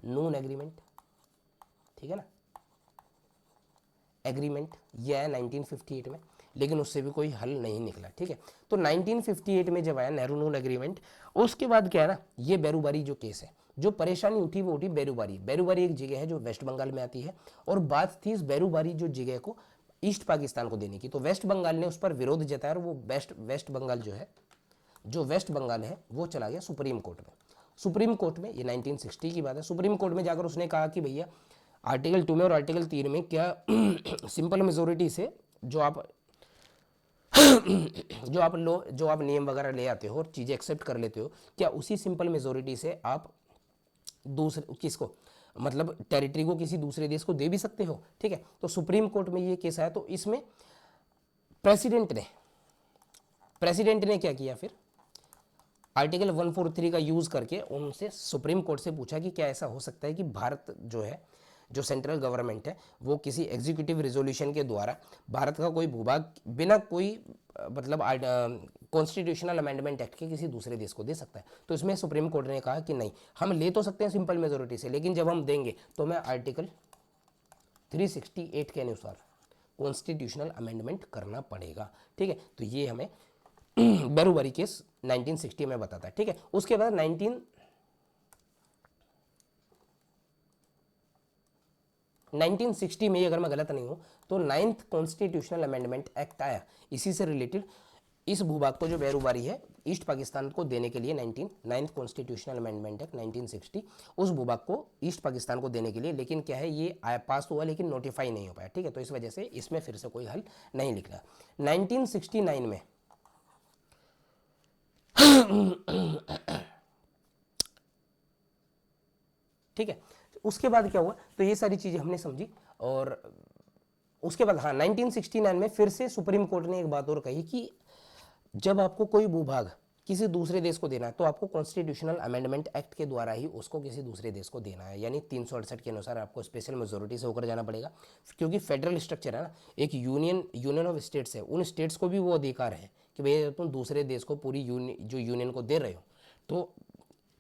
नून एग्रीमेंट, ठीक है ना, एग्रीमेंट, ये आया 1958 में, लेकिन उससे भी कोई हल नहीं निकला, ठीक है। तो 1958 में जब आया नेहरू नून एग्रीमेंट, उसके बाद क्या है ना, ये बैरूबारी जो केस है, जो परेशानी उठी वो उठी बैरूबारी। बैरूबारी एक जगह है जो वेस्ट बंगाल में आती है, और बात थी इस बैरूबारी जो जगह को ईस्ट पाकिस्तान को देने की। तो वेस्ट बंगाल ने उस पर विरोध जताया, और वो वेस्ट बंगाल जो वेस्ट बंगाल है वो चला गया सुप्रीम कोर्ट में। सुप्रीम कोर्ट में, ये 1960 की बात है, सुप्रीम कोर्ट में जाकर उसने कहा कि भैया आर्टिकल 2 में और आर्टिकल 3 में क्या सिंपल मेजोरिटी से जो आप जो आप नियम वगैरह ले आते हो और चीज़ें एक्सेप्ट कर लेते हो, क्या उसी सिंपल मेजोरिटी से आप दूसरे किसको, मतलब टेरिटरी को किसी दूसरे देश को दे भी सकते हो? ठीक है, तो सुप्रीम कोर्ट में ये केस आया, तो इसमें प्रेसिडेंट ने क्या किया फिर, आर्टिकल 143 का यूज करके उनसे सुप्रीम कोर्ट से पूछा कि क्या ऐसा हो सकता है कि भारत जो है, जो सेंट्रल गवर्नमेंट है, वो किसी एग्जीक्यूटिव रेजोल्यूशन के द्वारा भारत का कोई भूभाग बिना कोई मतलब कॉन्स्टिट्यूशनल अमेंडमेंट एक्ट के किसी दूसरे देश को दे सकता है? तो इसमें सुप्रीम कोर्ट ने कहा कि नहीं, हम ले तो सकते हैं सिंपल मेजोरिटी से, लेकिन जब हम देंगे तो हमें आर्टिकल 368 के अनुसार कॉन्स्टिट्यूशनल अमेंडमेंट करना पड़ेगा। ठीक है, तो ये हमें बेरुबरी केस 1960 में बताता है। ठीक है, उसके बाद 1960 में, अगर मैं गलत नहीं हूं, तो 9th कॉन्स्टिट्यूशनल अमेंडमेंट एक्ट आया, इसी से रिलेटेड इस भूभाग को जो बेरुबारी है ईस्ट पाकिस्तान को देने के लिए 9th कॉन्स्टिट्यूशनल अमेंडमेंट एक्ट 1960 उस भूभाग को ईस्ट पाकिस्तान को देने के लिए, लेकिन क्या है ये पास हुआ लेकिन नोटिफाई नहीं हो पाया। ठीक है, तो इस वजह से इसमें फिर से कोई हल नहीं निकला। 1969 में ठीक है, उसके बाद क्या हुआ, तो ये सारी चीजें हमने समझी। और उसके बाद हाँ 1969 में फिर से सुप्रीम कोर्ट ने एक बात और कही कि जब आपको कोई भूभाग किसी दूसरे देश को देना है तो आपको कॉन्स्टिट्यूशनल अमेंडमेंट एक्ट के द्वारा ही उसको किसी दूसरे देश को देना है, यानी 368 के अनुसार आपको स्पेशल मेजोरिटी से होकर जाना पड़ेगा, क्योंकि फेडरल स्ट्रक्चर है ना, एक यूनियन ऑफ स्टेट्स है, उन स्टेट्स को भी वो अधिकार है कि भैया तुम दूसरे देश को पूरी जो यूनियन को दे रहे हो, तो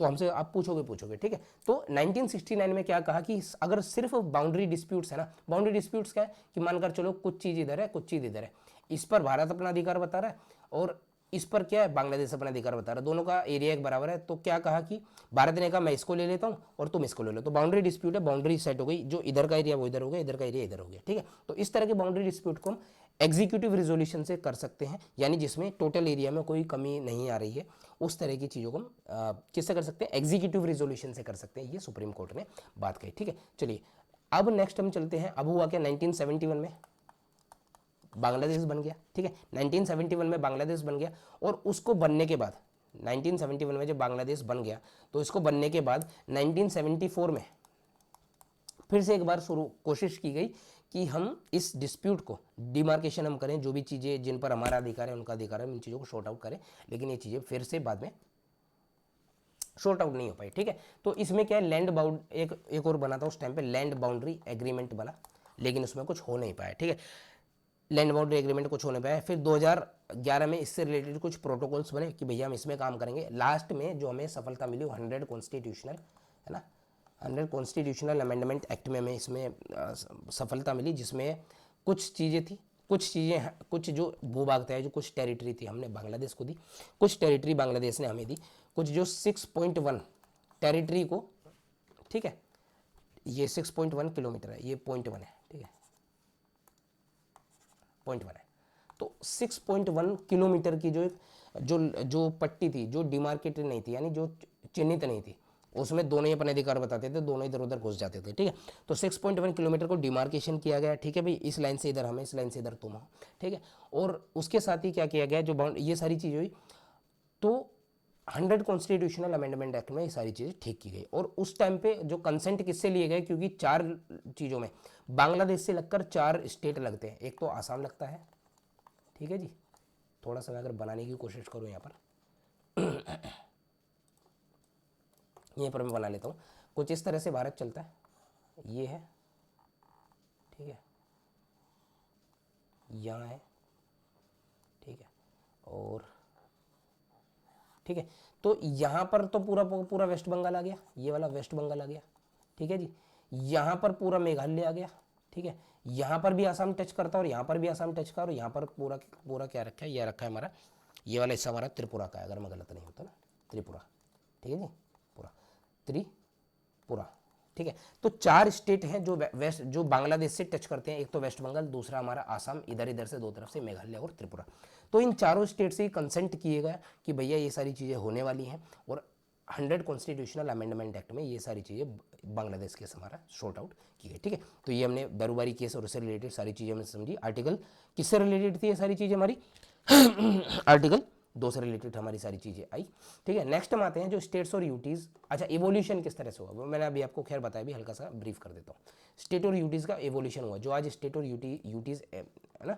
हमसे आप पूछोगे। ठीक है, तो 1969 में क्या कहा कि अगर सिर्फ बाउंड्री डिस्प्यूट्स है ना, बाउंड्री डिस्प्यूट्स क्या है कि मानकर चलो कुछ चीज़ इधर है, कुछ चीज़ इधर है, इस पर भारत अपना अधिकार बता रहा है और इस पर क्या है बांग्लादेश अपना अधिकार बता रहा है, दोनों का एरिया एक बराबर है, तो क्या कहा कि भारत ने कहा मैं इसको ले लेता हूँ और तुम इसको ले लो, तो बाउंड्री डिस्प्यूट है, बाउंड्री सेट हो गई, जो इधर का एरिया वो इधर हो गया, इधर का एरिया इधर हो गया। ठीक है, तो इस तरह के बाउंड्री डिस्प्यूट को हम एग्जीक्यूटिव रिजोल्यूशन से कर सकते हैं, यानी जिसमें टोटल एरिया में कोई कमी नहीं आ रही है, उस तरह की चीज़ों को हम किससे कर सकते हैं, एग्जीक्यूटिव रिजोल्यूशन से कर सकते हैं, ये सुप्रीम कोर्ट ने बात कही। ठीक है, चलिए अब नेक्स्ट हम चलते हैं, अब हुआ क्या 1971 में बांग्लादेश बन गया। ठीक है, 1971 में बांग्लादेश बन गया और उसको बनने के बाद 1971 में जब बांग्लादेश बन गया तो इसको बनने के बाद 1974 में फिर से एक बार कोशिश की गई कि हम इस डिस्प्यूट को डिमार्केशन हम करें, जो भी चीज़ें जिन पर हमारा अधिकार है उनका अधिकार है, इन चीज़ों को शॉर्ट आउट करें, लेकिन ये चीज़ें फिर से बाद में शॉर्ट आउट नहीं हो पाई। ठीक है, तो इसमें क्या है लैंड बाउंड एक और बना था उस टाइम पे, लैंड बाउंड्री एग्रीमेंट बना, लेकिन उसमें कुछ हो नहीं पाया। ठीक है, लैंड बाउंड्री एग्रीमेंट कुछ होने पाया। फिर 2011 में इससे रिलेटेड कुछ प्रोटोकॉल्स बने कि भैया हम इसमें काम करेंगे। लास्ट में जो हमें सफलता मिली 100 कॉन्स्टिट्यूशनल है ना, 100 कॉन्स्टिट्यूशनल अमेंडमेंट एक्ट में हमें इसमें सफलता मिली, जिसमें कुछ चीज़ें थी, कुछ जो भूभाग था, जो कुछ टेरिटरी थी हमने बांग्लादेश को दी, कुछ टेरिटरी बांग्लादेश ने हमें दी, कुछ जो 6.1 टेरिटरी को, ठीक है ये 6.1 किलोमीटर है, ये 0.1 है, ठीक है 0.1 है, तो 6.1 किलोमीटर की जो पट्टी थी, जो डिमार्केटेड नहीं थी, यानी जो चिन्हित नहीं थी, उसमें दोनों ही अपने अधिकार बताते थे, दोनों इधर उधर घुस जाते थे। ठीक है, तो 6.1 किलोमीटर को डिमार्केशन किया गया। ठीक है भाई, इस लाइन से इधर हमें, इस लाइन से इधर तुम हो। ठीक है, और उसके साथ ही क्या किया गया, जो ये सारी चीज़ हुई, तो 100 कॉन्स्टिट्यूशनल अमेंडमेंट एक्ट में ये सारी चीज़ें ठीक की गई। और उस टाइम पे जो कंसेंट किससे लिए गए, क्योंकि 4 चीज़ों में बांग्लादेश से लगकर 4 स्टेट लगते हैं, एक तो आसाम लगता है, ठीक है जी, थोड़ा सा मैं अगर बनाने की कोशिश करूँ यहाँ पर मैं बना लेता हूँ, कुछ इस तरह से भारत चलता है, ये है, ठीक है, यहाँ है, ठीक है, और ठीक है, तो यहाँ पर तो पूरा वेस्ट बंगाल आ गया, ये वाला वेस्ट बंगाल आ गया, ठीक है जी, यहाँ पर पूरा मेघालय आ गया, ठीक है, यहाँ पर भी आसाम टच करता है और यहाँ पर भी आसाम टच का, और यहाँ पर पूरा क्या रखा है, यह रखा है हमारा, ये वाला हिस्सा हमारा त्रिपुरा का है, अगर मैं गलत नहीं होता ना, त्रिपुरा, ठीक है जी, पूरा त्रिपुरा, ठीक है। तो 4 स्टेट हैं जो बांग्लादेश से टच करते हैं, एक तो वेस्ट बंगाल, दूसरा हमारा आसाम, इधर से दो तरफ से मेघालय और त्रिपुरा। तो इन चारों स्टेट से कंसेंट किए गए कि भैया ये सारी चीज़ें होने वाली हैं, और 100 कॉन्स्टिट्यूशनल अमेंडमेंट एक्ट में ये सारी चीज़ें बांग्लादेश केस हमारा शॉर्ट आउट की गई। ठीक है, तो ये हमने बेरुबारी केस और उससे रिलेटेड सारी चीज़ें हमने समझी। आर्टिकल किससे रिलेटेड थी ये सारी चीज़ें हमारी आर्टिकल 2 से रिलेटेड हमारी सारी चीजें आई। ठीक है, नेक्स्ट हम आते हैं जो स्टेट्स और यूटीज। अच्छा, इवोल्यूशन किस तरह से हुआ वो मैंने अभी आपको खैर बताया, भी हल्का सा ब्रीफ कर देता हूँ। स्टेट और यूटीज का इवोल्यूशन हुआ, जो आज स्टेट और यूटीज है ना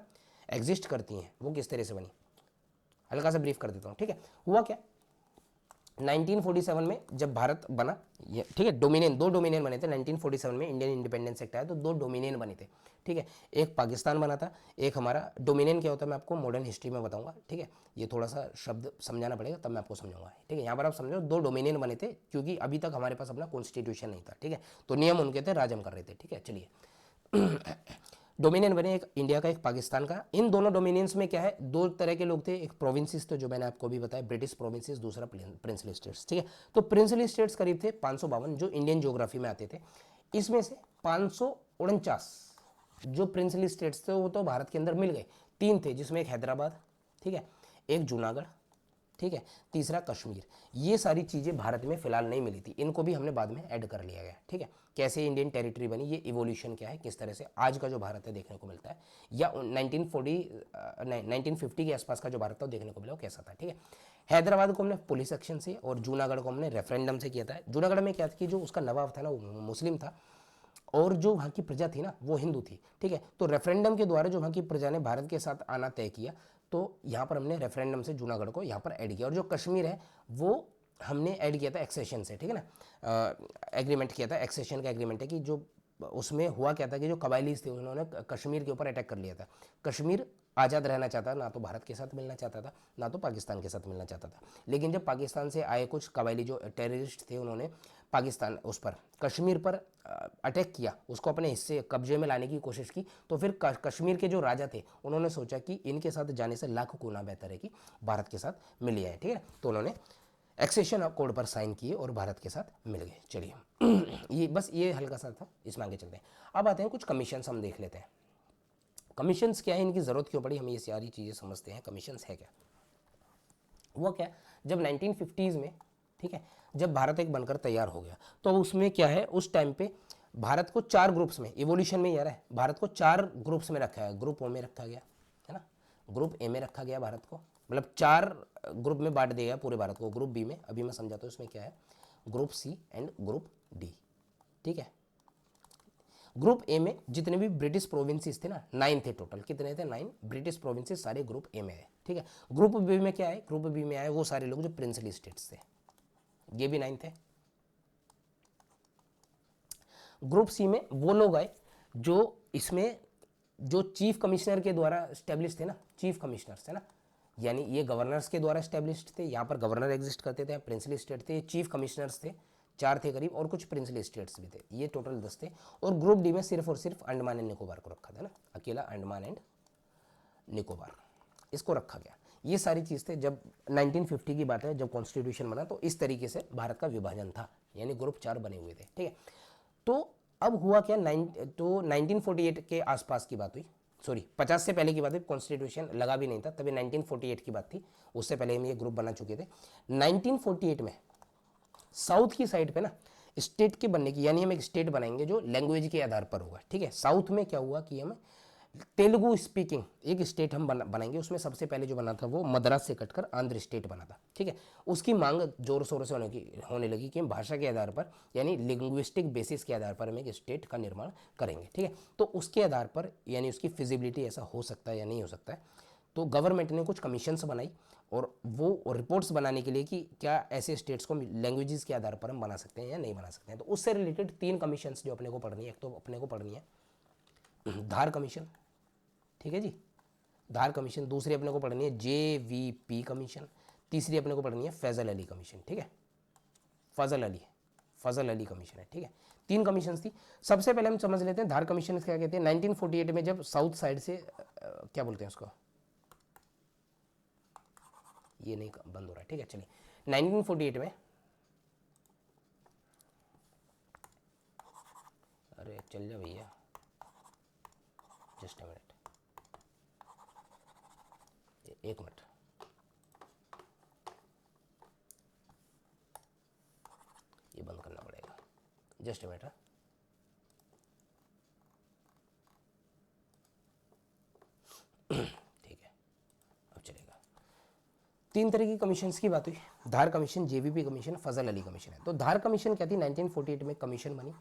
एग्जिस्ट करती हैं, वो किस तरह से बनी, हल्का सा ब्रीफ कर देता हूँ। ठीक है, हुआ क्या, 1947 में जब भारत बना, ये ठीक है, डोमिनियन, दो डोमिनियन बने थे 1947 में, इंडियन इंडिपेंडेंस एक्ट आया तो दो डोमिनियन बने थे। ठीक है, एक पाकिस्तान बना था, एक हमारा। डोमिनियन क्या होता है मैं आपको मॉडर्न हिस्ट्री में बताऊंगा। ठीक है, ये थोड़ा सा शब्द समझाना पड़ेगा तब मैं आपको समझाऊंगा। ठीक है, यहाँ पर आप समझो, दो डोमिनियन बने थे क्योंकि अभी तक हमारे पास अपना कॉन्स्टिट्यूशन नहीं था। ठीक है, तो नियम उनके थे, राज हम कर रहे थे। ठीक है, चलिए डोमिनियन बने, एक इंडिया का एक पाकिस्तान का। इन दोनों डोमिनियंस में क्या है, दो तरह के लोग थे, एक प्रोविंसेस थे जो मैंने आपको भी बताया, ब्रिटिश प्रोविंसेस, दूसरा प्रिंसली स्टेट्स। ठीक है, तो प्रिंसली स्टेट्स करीब थे 552 जो इंडियन ज्योग्राफी में आते थे। इसमें से 549 जो प्रिंसली स्टेट्स थे वो तो भारत के अंदर मिल गए, तीन थे जिसमें एक हैदराबाद, ठीक है, एक जूनागढ़, ठीक है, तीसरा कश्मीर। ये सारी चीज़ें भारत में फिलहाल नहीं मिली थी, इनको भी हमने बाद में ऐड कर लिया गया। ठीक है, कैसे इंडियन टेरिटरी बनी, ये इवोल्यूशन क्या है, किस तरह से आज का जो भारत है देखने को मिलता है, या 1950 के आसपास का जो भारत था वो देखने को मिला वो कैसा था। ठीक है, हैदराबाद को हमने पुलिस एक्शन से और जूनागढ़ को हमने रेफरेंडम से किया था। जूनागढ़ में क्या था कि जो उसका नवाब था ना वो मुस्लिम था और जो वहाँ की प्रजा थी ना वो हिंदू थी। ठीक है, तो रेफरेंडम के द्वारा जो वहाँ की प्रजा ने भारत के साथ आना तय किया, तो यहाँ पर हमने रेफरेंडम से जूनागढ़ को यहाँ पर ऐड किया। और जो कश्मीर है वो हमने ऐड किया था एक्सेशन से। ठीक है ना, एग्रीमेंट किया था, एक्सेशन का एग्रीमेंट है कि जो उसमें हुआ क्या था कि जो कबाइलीज थे उन्होंने कश्मीर के ऊपर अटैक कर लिया था। कश्मीर आज़ाद रहना चाहता, ना तो भारत के साथ मिलना चाहता था ना तो पाकिस्तान के साथ मिलना चाहता था। लेकिन जब पाकिस्तान से आए कुछ कबाइली जो टेररिस्ट थे उन्होंने पाकिस्तान उस पर कश्मीर पर अटैक किया, उसको अपने हिस्से कब्जे में लाने की कोशिश की, तो फिर कश्मीर के जो राजा थे उन्होंने सोचा कि इनके साथ जाने से लाख गुना बेहतर है कि भारत के साथ मिल जाए। ठीक है, तो उन्होंने एक्सेशन कोड पर साइन किए और भारत के साथ मिल गए। चलिए ये बस ये हल्का सा था, इसमें आगे चलते हैं। अब आते हैं कुछ कमीशंस हम देख लेते हैं। कमीशंस क्या है, इनकी ज़रूरत क्यों पड़ी, हम ये सारी चीज़ें समझते हैं। कमीशंस है क्या, वो क्या, जब 1950s में, ठीक है, जब भारत एक बनकर तैयार हो गया तो उसमें क्या है, उस टाइम पे भारत को 4 ग्रुप्स में, इवोल्यूशन में यार है, भारत को 4 ग्रुप्स में रखा है। ग्रुप ओ में रखा गया है ना, ग्रुप ए में रखा गया भारत को, मतलब 4 ग्रुप में बांट दिया गया पूरे भारत को। ग्रुप बी में अभी मैं समझाता हूँ इसमें क्या है, group C and group D. ठीक है, ग्रुप ए में जितने भी ब्रिटिश प्रोविंसेस थे ना, 9 थे टोटल, कितने थे, 9 ब्रिटिश प्रोविंसेस सारे ग्रुप ए में है। ठीक है, ग्रुप बी में क्या है, ग्रुप बी में आए वो सारे लोग जो प्रिंसली स्टेट्स थे, ये भी 9 थे। ग्रुप सी में वो लोग आए जो इसमें जो चीफ कमिश्नर के द्वारा स्टैब्लिश थे ना, चीफ कमिश्नर्स थे ना, यानी ये गवर्नर्स के द्वारा स्टैब्लिश्ड थे, यहाँ पर गवर्नर एग्जिस्ट करते थे, प्रिंसली स्टेट थे, चीफ कमिश्नर्स थे, 4 थे करीब, और कुछ प्रिंसली स्टेट्स भी थे, ये टोटल 10 थे। और ग्रुप डी में सिर्फ और सिर्फ अंडमान एंड निकोबार को रखा था ना, अकेला अंडमान एंड निकोबार इसको रखा गया। ये सारी चीज़ थे। जब 1950 की बात है, जब कॉन्स्टिट्यूशन बना, तो इस तरीके से भारत का विभाजन था, यानी ग्रुप 4 बने हुए थे। ठीक है, तो अब हुआ क्या, 1948 के आसपास की बात हुई, सॉरी 50 से पहले की बात है, कॉन्स्टिट्यूशन लगा भी नहीं था तभी, 1948 की बात थी, उससे पहले हम ये ग्रुप बना चुके थे। 1948 में साउथ की साइड पे ना स्टेट के बनने की, यानी हम एक स्टेट बनाएंगे जो लैंग्वेज के आधार पर होगा। ठीक है, साउथ में क्या हुआ कि हम तेलुगु स्पीकिंग एक स्टेट हम बनाएंगे, उसमें सबसे पहले जो बना था वो मद्रास से कटकर आंध्र स्टेट बना था। ठीक है, उसकी मांग जोर शोर से होने लगी कि हम भाषा के आधार पर, यानी लिंग्विस्टिक बेसिस के आधार पर हम एक स्टेट का निर्माण करेंगे। ठीक है, तो उसके आधार पर यानी उसकी फिजिबिलिटी ऐसा हो सकता है या नहीं हो सकता है, तो गवर्नमेंट ने कुछ कमीशंस बनाई और वो रिपोर्ट्स बनाने के लिए कि क्या ऐसे स्टेट्स को लैंग्वेजेस के आधार पर हम बना सकते हैं या नहीं बना सकते हैं। तो उससे रिलेटेड 3 कमीशंस जो अपने को पढ़नी है, एक तो अपने को पढ़नी है धार कमीशन, ठीक है जी, धार कमीशन। दूसरी अपने को पढ़नी है JVP कमीशन। तीसरी अपने को पढ़नी है फैजल अली कमीशन। ठीक है, फजल अली कमीशन है। ठीक है, 3 कमीशन थी। सबसे पहले हम समझ लेते हैं धार कमीशन क्या कहते हैं। 1948 में जब साउथ साइड से क्या बोलते हैं उसको, ये नहीं बंद हो रहा है, ठीक है चलिए, 1948 में, अरे चल जा भैया, जस्ट अ मिनट, एक मिनट, ये बंद करना पड़ेगा, जस्ट अ मिनट। ठीक है, अब चलेगा। तीन तरह की कमीशंस की बात हुई, धार कमीशन, जेवीपी कमीशन, फजल अली कमीशन है। तो धार कमीशन क्या थी, 1948 में कमीशन बनी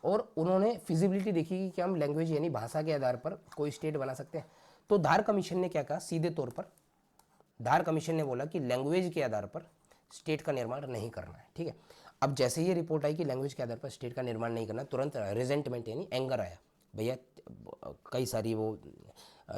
और उन्होंने फिजिबिलिटी देखी कि क्या हम लैंग्वेज यानी भाषा के आधार पर कोई स्टेट बना सकते हैं। तो धार कमीशन ने क्या कहा, सीधे तौर पर धार कमीशन ने बोला कि लैंग्वेज के आधार पर स्टेट का निर्माण नहीं करना है। ठीक है, अब जैसे ये रिपोर्ट आई कि लैंग्वेज के आधार पर स्टेट का निर्माण नहीं करना, तुरंत रिजेंटमेंट यानी एंगर आया, भैया कई सारी वो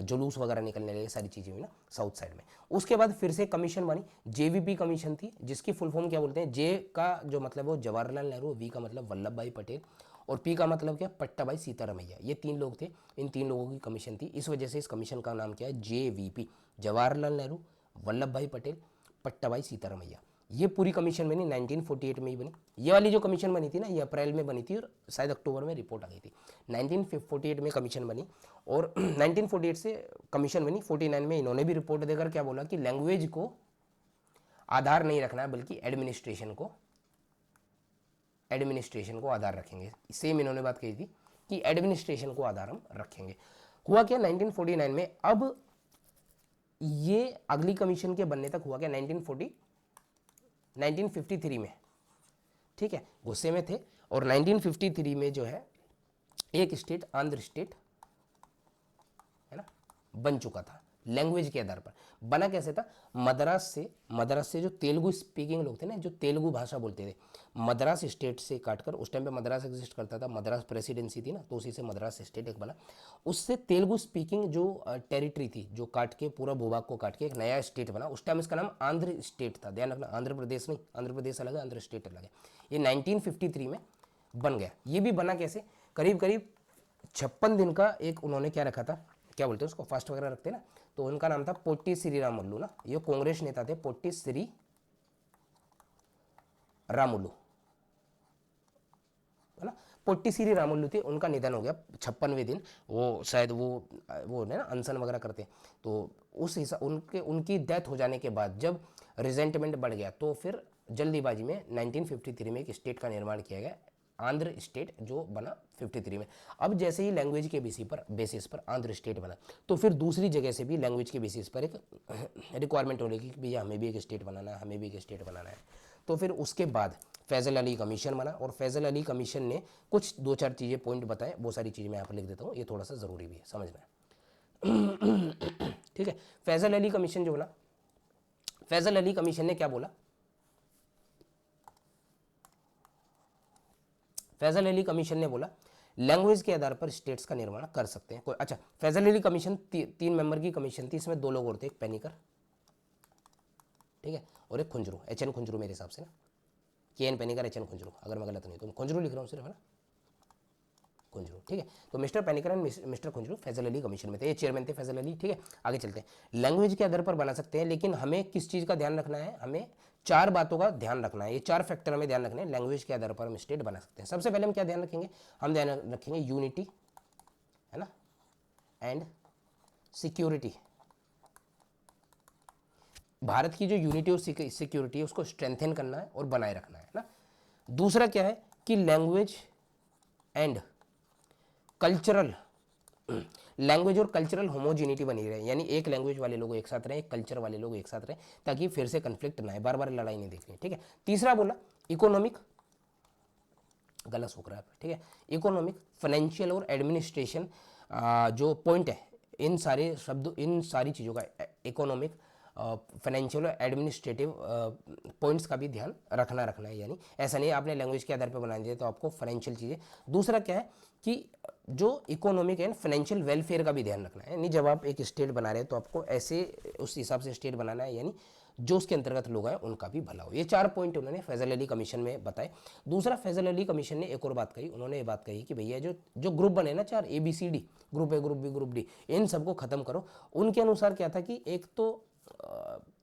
जुलूस वगैरह निकलने लगे, सारी चीज़ें हुई ना साउथ साइड में। उसके बाद फिर से कमीशन बनी, जेवीपी कमीशन थी, जिसकी फुल फॉर्म क्या बोलते हैं, जे का जो मतलब वो जवाहरलाल नेहरू, वी का मतलब वल्लभ भाई पटेल और पी का मतलब क्या, पट्टाभाई सीतारामैया। ये तीन लोग थे, इन तीन लोगों की कमीशन थी, इस वजह से इस कमीशन का नाम क्या है, जेवीपी, जवाहरलाल नेहरू, वल्लभ भाई पटेल, पट्टाभाई सीतारामैया। ये पूरी कमीशन बनी 1948 में ही बनी। ये वाली जो कमीशन बनी थी ना, ये अप्रैल में बनी थी और शायद अक्टूबर में रिपोर्ट आ गई थी। 1948 में कमीशन बनी और 1948 से कमीशन बनी। 49 में इन्होंने भी रिपोर्ट देकर क्या बोला कि लैंग्वेज को आधार नहीं रखना है, बल्कि एडमिनिस्ट्रेशन को आधार रखेंगे। सेम इन्होंने बात कही थी कि एडमिनिस्ट्रेशन को आधार हम रखेंगे। हुआ क्या 1949 में, अब ये अगली कमीशन के बनने तक हुआ क्या 1953 में, ठीक है, गुस्से में थे और 1953 में जो है एक स्टेट, आंध्र स्टेट है ना, बन चुका था लैंग्वेज के आधार पर। बना कैसे था, मद्रास से जो तेलुगु स्पीकिंग लोग थे ना, जो तेलुगु भाषा बोलते थे, मद्रास स्टेट से काटकर, उस टाइम पे मद्रास एग्जिस्ट करता था, मद्रास प्रेसिडेंसी थी ना, तो उसी से मद्रास स्टेट एक बना। उससे तेलुगु स्पीकिंग जो टेरिटरी थी, जो काट के पूरा भूभाग को काट के एक नया स्टेट बना। उस टाइम इसका नाम आंध्र स्टेट था, ध्यान रखना, आंध्र प्रदेश नहीं, आंध्र प्रदेश अलग है, आंध्र स्टेट अलग है। ये 1953 में बन गया। ये भी बना कैसे, करीब करीब 56 दिन का एक उन्होंने क्या रखा था, क्या बोलते हैं उसको, फास्ट वगैरह रखते हैं ना, तो उनका नाम था पोट्टी श्री रामुलू ना, ये कांग्रेस नेता थे, पोट्टी श्री रामुलू है ना, पोट्टी श्री रामुलू थे। उनका निधन हो गया 56वें दिन, वो शायद वो ना अनशन वगैरह करते, तो उस हिसाब उनकी डेथ हो जाने के बाद जब रिजेंटमेंट बढ़ गया, तो फिर जल्दीबाजी में 1953 में एक स्टेट का निर्माण किया गया, आंध्र स्टेट, जो बना 53 में। अब जैसे ही लैंग्वेज के बेसिस पर आंध्र स्टेट बना, तो फिर दूसरी जगह से भी लैंग्वेज के बेसिस पर एक रिक्वायरमेंट हो रही कि भैया हमें भी एक स्टेट बनाना है, हमें भी एक स्टेट बनाना है। तो फिर उसके बाद फैजल अली कमीशन बना और फैजल अली कमीशन ने कुछ दो चार चीज़ें पॉइंट बताए, वो सारी चीज़ें मैं यहाँ पर लिख देता हूँ, ये थोड़ा सा ज़रूरी भी है समझना है ठीक है। फैजल अली कमीशन जो बना, फैजल अली कमीशन ने क्या बोला, फैजल अली कमीशन ने बोला लैंग्वेज के आधार पर स्टेट्स का निर्माण कर सकते हैं कोई। अच्छा, फैजल अली कमीशन 3 मेंबर की कमीशन थी, इसमें 2 लोग और थे, एक पेनिकर, ठीक है, और एक खुंजरू, एच.एन. खुंजरू मेरे हिसाब से ना, के.एन. पेनिकर, एच.एन. खुंजरू, अगर मैं गलत नहीं तो खुंजरू लिख रहा हूँ सिर्फ, है ना, खुंजरू, ठीक है। तो mister Panikkar and mister Kunzru Fazal Ali commission में थे, ये चेयरमैन थे फैजल अली, ठीक है। आगे चलते हैं, लैंग्वेज के आधार पर बना सकते हैं, लेकिन हमें किस चीज़ का ध्यान रखना है, हमें 4 बातों का ध्यान रखना है, ये 4 फैक्टर हमें ध्यान रखने हैं, लैंग्वेज के आधार पर हम स्टेट बना सकते हैं। सबसे पहले हम क्या ध्यान रखेंगे, हम ध्यान रखेंगे यूनिटी, है ना, एंड सिक्योरिटी। भारत की जो यूनिटी और सिक्योरिटी है उसको स्ट्रेंथन करना है और बनाए रखना है ना। दूसरा क्या है कि लैंग्वेज एंड कल्चरल, लैंग्वेज और कल्चरल होमोजिनिटी बनी रहे, यानी एक लैंग्वेज वाले लोग एक साथ रहे, एक कल्चर वाले लोग एक साथ रहे, ताकि फिर से कन्फ्लिक्ट ना है, बार बार लड़ाई नहीं देखनी, ठीक है। तीसरा बोला इकोनॉमिक, गलत हो रहा है, ठीक है, इकोनॉमिक, फाइनेंशियल और एडमिनिस्ट्रेशन जो पॉइंट है, इन सारे शब्द, इन सारी चीज़ों का, इकोनॉमिक, फाइनेंशियल और एडमिनिस्ट्रेटिव पॉइंट्स का भी ध्यान रखना है, यानी ऐसा नहीं आपने लैंग्वेज के आधार पर बना दिया तो आपको फाइनेंशियल चीज़ें। दूसरा क्या है कि जो इकोनॉमिक एंड फाइनेंशियल वेलफेयर का भी ध्यान रखना है, यानी जब आप एक स्टेट बना रहे हैं तो आपको ऐसे उस हिसाब से स्टेट बनाना है, यानी जो उसके अंतर्गत लोग हैं उनका भी भला हो। ये 4 पॉइंट उन्होंने फैजल अली कमीशन में बताए। दूसरा, फैजल अली कमीशन ने एक और बात कही, उन्होंने ये बात कही कि भैया जो ग्रुप बने ना 4, ABCD, group A, group B, group D, इन सबको खत्म करो। उनके अनुसार क्या था कि एक तो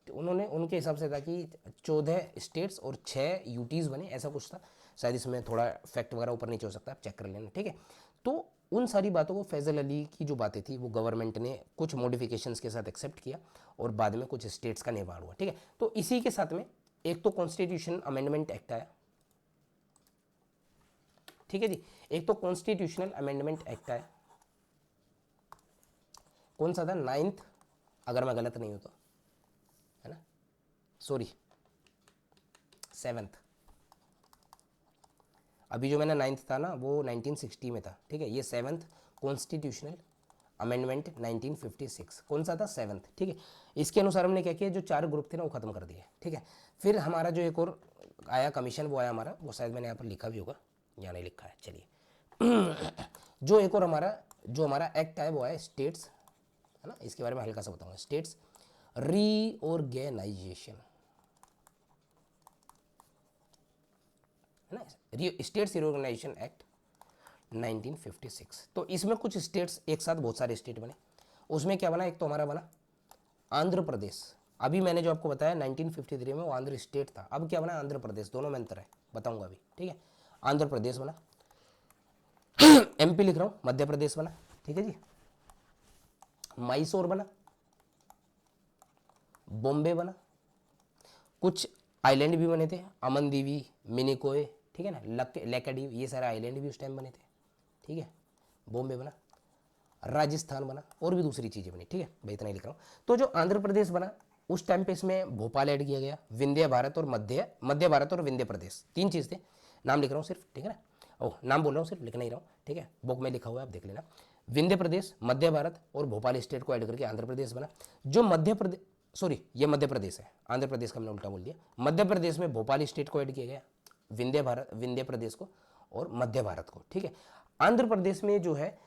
उन्होंने उनके हिसाब से था कि 14 स्टेट्स और 6 यूटीज़ बने, ऐसा कुछ था, शायद इसमें थोड़ा फैक्ट वगैरह ऊपर नीचे हो सकता है, आप चेक कर लेना, ठीक है। तो उन सारी बातों को फैजल अली की जो बातें थी वो गवर्नमेंट ने कुछ मॉडिफिकेशंस के साथ एक्सेप्ट किया और बाद में कुछ स्टेट्स का निर्माण हुआ, ठीक है। तो इसी के साथ में एक तो कॉन्स्टिट्यूशन अमेंडमेंट एक्ट आया, ठीक है जी, एक तो कॉन्स्टिट्यूशनल अमेंडमेंट एक्ट आया, कौन सा था, 9th, अगर मैं गलत नहीं हूं तो, है ना, सॉरी 7th, अभी जो मैंने 9th था ना वो 1960 में था, ठीक है। ये 7th कॉन्स्टिट्यूशनल अमेंडमेंट 1956, कौन सा था 7th, ठीक है। इसके अनुसार हमने क्या किया, जो 4 ग्रुप थे ना वो खत्म कर दिए, ठीक है। फिर हमारा जो एक और आया कमीशन, वो आया हमारा, वो शायद मैंने यहाँ पर लिखा भी होगा या नहीं लिखा है, चलिए जो एक और हमारा एक्ट आया वो आया स्टेट्स, है ना, इसके बारे में हल्का सा बताऊंगा। स्टेट्स रीऑर्गेनाइजेशन, है ना, स्टेट्स रीऑर्गेनाइजेशन एक्ट 1956। तो इसमें कुछ स्टेट्स एक साथ बहुत सारे स्टेट बने। उसमें क्या बना, एक तो हमारा बना आंध्र प्रदेश। अभी मैंने जो आपको बताया 1953 में वो आंध्र स्टेट था, अब क्या बना आंध्र प्रदेश, दोनों में अंतर है, बताऊंगा अभी, ठीक है। आंध्र प्रदेश बना, एमपी लिख रहा हूं, मध्य प्रदेश बना, ठीक है जी। मैसूर बना, बॉम्बे बना, कुछ आइलैंड भी बने थे, अमन दीवी, मिनिकोय, ठीक है ना, लैकाडीव, ये सारे आइलैंड भी उस टाइम बने थे, ठीक है। बॉम्बे बना, राजस्थान बना, और भी दूसरी चीजें बनी, ठीक है भाई, इतना ही लिख रहा हूं। तो जो आंध्र प्रदेश बना उस टाइम पे इसमें भोपाल ऐड किया गया, विंध्य भारत और मध्य भारत और विंध्य प्रदेश, 3 चीज थे। नाम लिख रहा हूँ सिर्फ, ठीक है ना, ओह नाम बोल रहा हूँ सिर्फ, लिख नहीं रहा हूँ, ठीक है, बुक में लिखा हुआ है, आप देख लेना। विंध्य प्रदेश, मध्य भारत और भोपाल स्टेट को ऐड करके आंध्र प्रदेश बना। जो मध्य प्रदेश, सॉरी ये मध्य प्रदेश है, आंध्र प्रदेश का मैंने उल्टा बोल दिया। मध्य प्रदेश में भोपाल स्टेट को ऐड किया गया, विंध्य प्रदेश को और मध्य भारत को, ठीक है। आंध्र प्रदेश में जो है,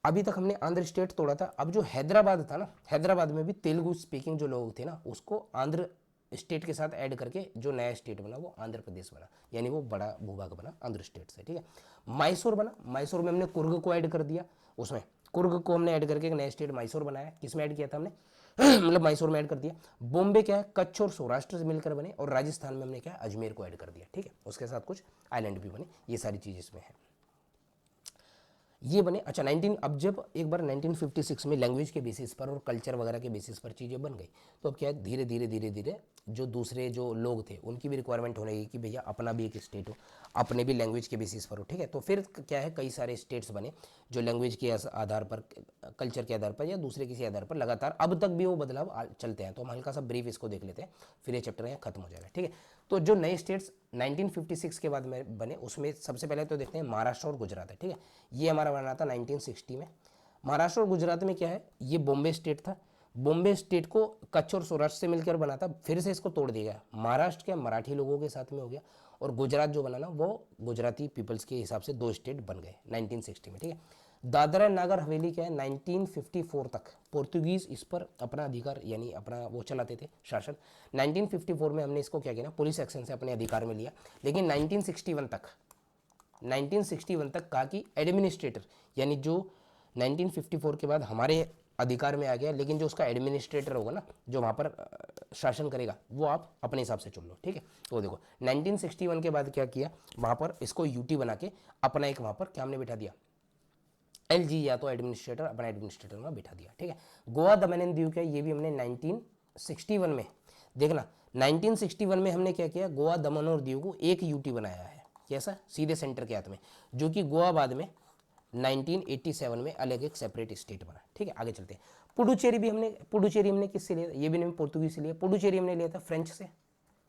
अभी तक हमने आंध्र स्टेट तोड़ा था, अब जो हैदराबाद था ना, हैदराबाद में भी तेलुगु स्पीकिंग जो लोग थे ना, उसको आंध्र स्टेट के साथ ऐड करके जो नया स्टेट बना वो आंध्र प्रदेश बना, यानी वो बड़ा भूभाग बना आंध्र स्टेट से, ठीक है। मैसूर बना, मैसूर में हमने कुर्ग को ऐड कर दिया, उसमें कुर्ग को हमने ऐड करके एक नया स्टेट मैसूर बनाया। किसमें ऐड किया था हमने मतलब मैसूर में ऐड कर दिया। बॉम्बे क्या है, कच्छ और सौराष्ट्र से मिलकर बने, और राजस्थान में हमने क्या है, अजमेर को ऐड कर दिया, ठीक है। उसके साथ कुछ आइलैंड भी बने, ये सारी चीज इसमें है, ये बने। अच्छा 19, अब जब एक बार 1956 में लैंग्वेज के बेसिस पर और कल्चर वगैरह के बेसिस पर चीज़ें बन गई, तो अब क्या है, धीरे धीरे धीरे धीरे जो दूसरे जो लोग थे उनकी भी रिक्वायरमेंट होने लगी कि भैया अपना भी एक स्टेट हो, अपने भी लैंग्वेज के बेसिस पर हो, ठीक है। तो फिर क्या है, कई सारे स्टेट्स बने जो लैंग्वेज के आधार पर, कल्चर के आधार पर या दूसरे किसी आधार पर लगातार अब तक भी वो बदलाव चलते हैं। तो हम हल्का सा ब्रीफ इसको देख लेते हैं, फिर ये चैप्टर यहाँ खत्म हो जाएगा, ठीक है। तो जो नए स्टेट्स 1956 के बाद में बने, उसमें सबसे पहले तो देखते हैं महाराष्ट्र और गुजरात है, ठीक है। ये हमारा बना था 1960 में। महाराष्ट्र और गुजरात में क्या है, ये बॉम्बे स्टेट था, बॉम्बे स्टेट को कच्छ और सौराष्ट्र से मिलकर बना था, फिर से इसको तोड़ दिया गया, महाराष्ट्र के मराठी लोगों के साथ में हो गया, और गुजरात जो बना ना वो गुजराती पीपल्स के हिसाब से 2 स्टेट बन गए 1960 में, ठीक है। दादरा नागर हवेली क्या है, 1954 तक पोर्तुगीज इस पर अपना अधिकार यानी अपना वो चलाते थे शासन। 1954 में हमने इसको क्या किया ना, पुलिस एक्शन से अपने अधिकार में लिया, लेकिन 1961 तक कहा कि एडमिनिस्ट्रेटर, यानी जो 1954 के बाद हमारे अधिकार में आ गया, लेकिन जो उसका एडमिनिस्ट्रेटर होगा ना, जो वहाँ पर शासन करेगा, वो आप अपने हिसाब से चुन लो, ठीक है। तो देखो 1961 के बाद क्या किया, वहाँ पर इसको यूटी बना के अपना एक वहाँ पर क्या हमने बिठा दिया, एलजी या तो एडमिनिस्ट्रेटर, अपना एडमिनिस्ट्रेटर में बिठा दिया, ठीक है। गोवा दमन एंड दीव क्या, ये भी हमने 1961 में, देखना 1961 में हमने क्या किया, गोवा दमन और दीव को एक यूटी बनाया है, कैसा, सीधे सेंटर के हाथ में, जो कि गोवा बाद में 1987 में अलग एक सेपरेट स्टेट बना, ठीक है। आगे चलते हैं। पुडुचेरी हमने किससे लिया, ये भी हमने पोर्तुगीज से लिया। पुडुचेरी हमने लिया था फ्रेंच से,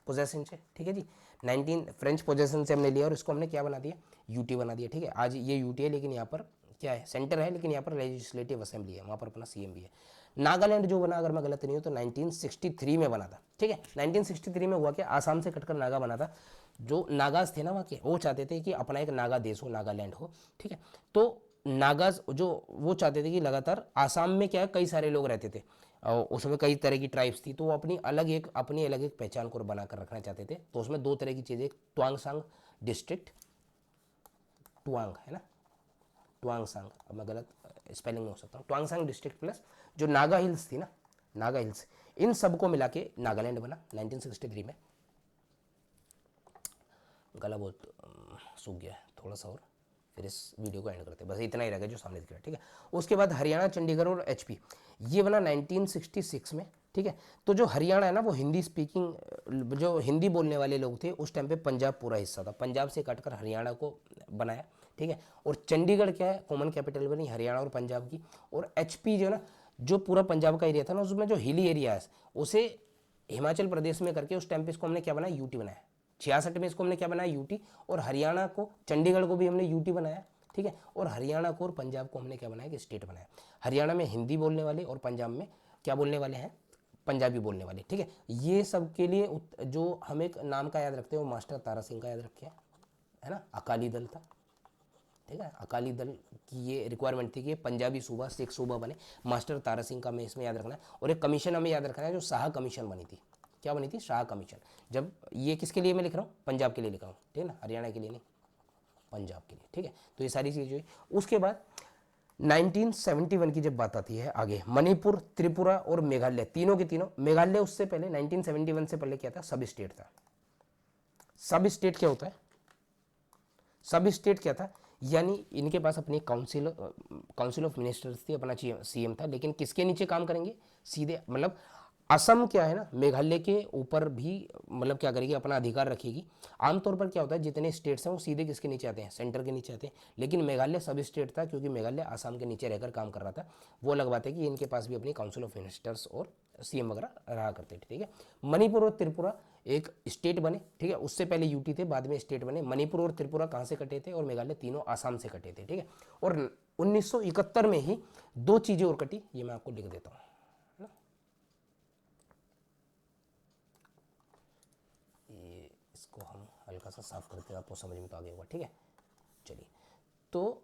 पोजेशन से, ठीक है जी। 19 फ्रेंच पोजेशन से हमने लिया और इसको हमने क्या बना दिया, यूटी बना दिया, ठीक है। आज ये यूटी है, लेकिन यहाँ पर क्या है, सेंटर है, लेकिन यहाँ पर लेजिस्लेटिव असेंबली है, वहाँ पर अपना सीएम भी है। नागालैंड जो बना, अगर मैं गलत नहीं हूँ तो 1963 में बना था, ठीक है। 1963 में हुआ क्या, आसाम से कटकर नागा बना था। जो नागाज थे ना वहाँ के, वो चाहते थे कि अपना एक नागा देश हो, नागालैंड हो, ठीक है। तो नागाज जो वो चाहते थे कि लगातार आसाम में क्या है, कई सारे लोग रहते थे और उसमें कई तरह की ट्राइब्स थी, तो वो अपनी अलग एक पहचान को बनाकर रखना चाहते थे। तो उसमें 2 तरह की चीज़ें, एक ट्वांगसांग डिस्ट्रिक्ट, ट्वांग है ना, ट्वांगसांग, अब मैं गलत स्पेलिंग में हो सकता हूँ, ट्वांगसांग डिस्ट्रिक्ट प्लस जो नागा हिल्स थी ना, नागा हिल्स, इन सबको मिला के नागालैंड बना 1963 में। गला बहुत सूख गया है थोड़ा सा, और फिर इस वीडियो को एंड करते हैं, बस इतना ही रहेगा जो सामने दिख रहा है, ठीक है। उसके बाद हरियाणा, चंडीगढ़ और एचपी, ये बना 1966 में, ठीक है। तो जो हरियाणा है ना, वो हिंदी स्पीकिंग, जो हिंदी बोलने वाले लोग थे उस टाइम पे पंजाब पूरा हिस्सा था, पंजाब से काटकर हरियाणा को बनाया, ठीक है। और चंडीगढ़ क्या है, कॉमन कैपिटल बनी हरियाणा और पंजाब की। और एचपी जो ना, जो पूरा पंजाब का एरिया था ना, उसमें जो हिली एरिया है उसे हिमाचल प्रदेश में करके उस टाइम पे इसको हमने क्या बनाया, यूटी बनाया। 66 में इसको हमने क्या बनाया, यूटी। और हरियाणा को, चंडीगढ़ को भी हमने यूटी बनाया, ठीक है। और हरियाणा को और पंजाब को हमने क्या बनाया कि स्टेट बनाया। हरियाणा में हिंदी बोलने वाले और पंजाब में क्या बोलने वाले हैं, पंजाबी बोलने वाले, ठीक है। ये सब के लिए जो हम एक नाम का याद रखते हैं वो मास्टर तारा सिंह का याद रखें, है ना। अकाली दल था, ठीक है। अकाली दल की ये रिक्वायरमेंट थी कि पंजाबी सूबा सिख सूबा बने। मास्टर तारा सिंह का हमें इसमें याद रखना है। और एक कमीशन हमें याद रखना है जो शाह कमीशन बनी थी। क्या बनी थी, शाह कमीशन। जब ये किसके लिए मैं लिख रहा हूँ, पंजाब के लिए लिख रहा हूँ, ठीक है ना, हरियाणा के लिए नहीं, पंजाब के लिए, ठीक है। तो ये सारी चीज़ें हुई। उसके बाद 1971 की जब बात आती है आगे, मणिपुर, त्रिपुरा और मेघालय, तीनों के तीनों, मेघालय उससे पहले 1971 से पहले क्या था, सब स्टेट था। सब स्टेट क्या होता है, सब स्टेट क्या था, यानी इनके पास अपनी काउंसिल ऑफ मिनिस्टर्स थी, अपना सीएम था, लेकिन किसके नीचे काम करेंगे, सीधे मतलब असम क्या है ना, मेघालय के ऊपर भी मतलब क्या करेगी, अपना अधिकार रखेगी। आमतौर पर क्या होता है, जितने स्टेट्स हैं वो सीधे किसके नीचे आते हैं, सेंटर के नीचे आते हैं। लेकिन मेघालय सब स्टेट था, क्योंकि मेघालय आसाम के नीचे रहकर काम कर रहा था। वो अलग बात है कि इनके पास भी अपनी काउंसिल ऑफ मिनिस्टर्स और सीएम वगैरह रहा करते थे, ठीक है। मणिपुर और त्रिपुरा एक स्टेट बने, ठीक है। उससे पहले यूटी थे, बाद में स्टेट बने। मणिपुर और त्रिपुरा कहाँ से कटे थे, और मेघालय, तीनों आसाम से कटे थे, ठीक है। और 1971 में ही दो चीजें और कटी, ये मैं आपको लिख देता हूँ। इसको हम हल्का सा साफ करते हैं, आपको समझ में तो आ गया होगा, ठीक है। चलिए, तो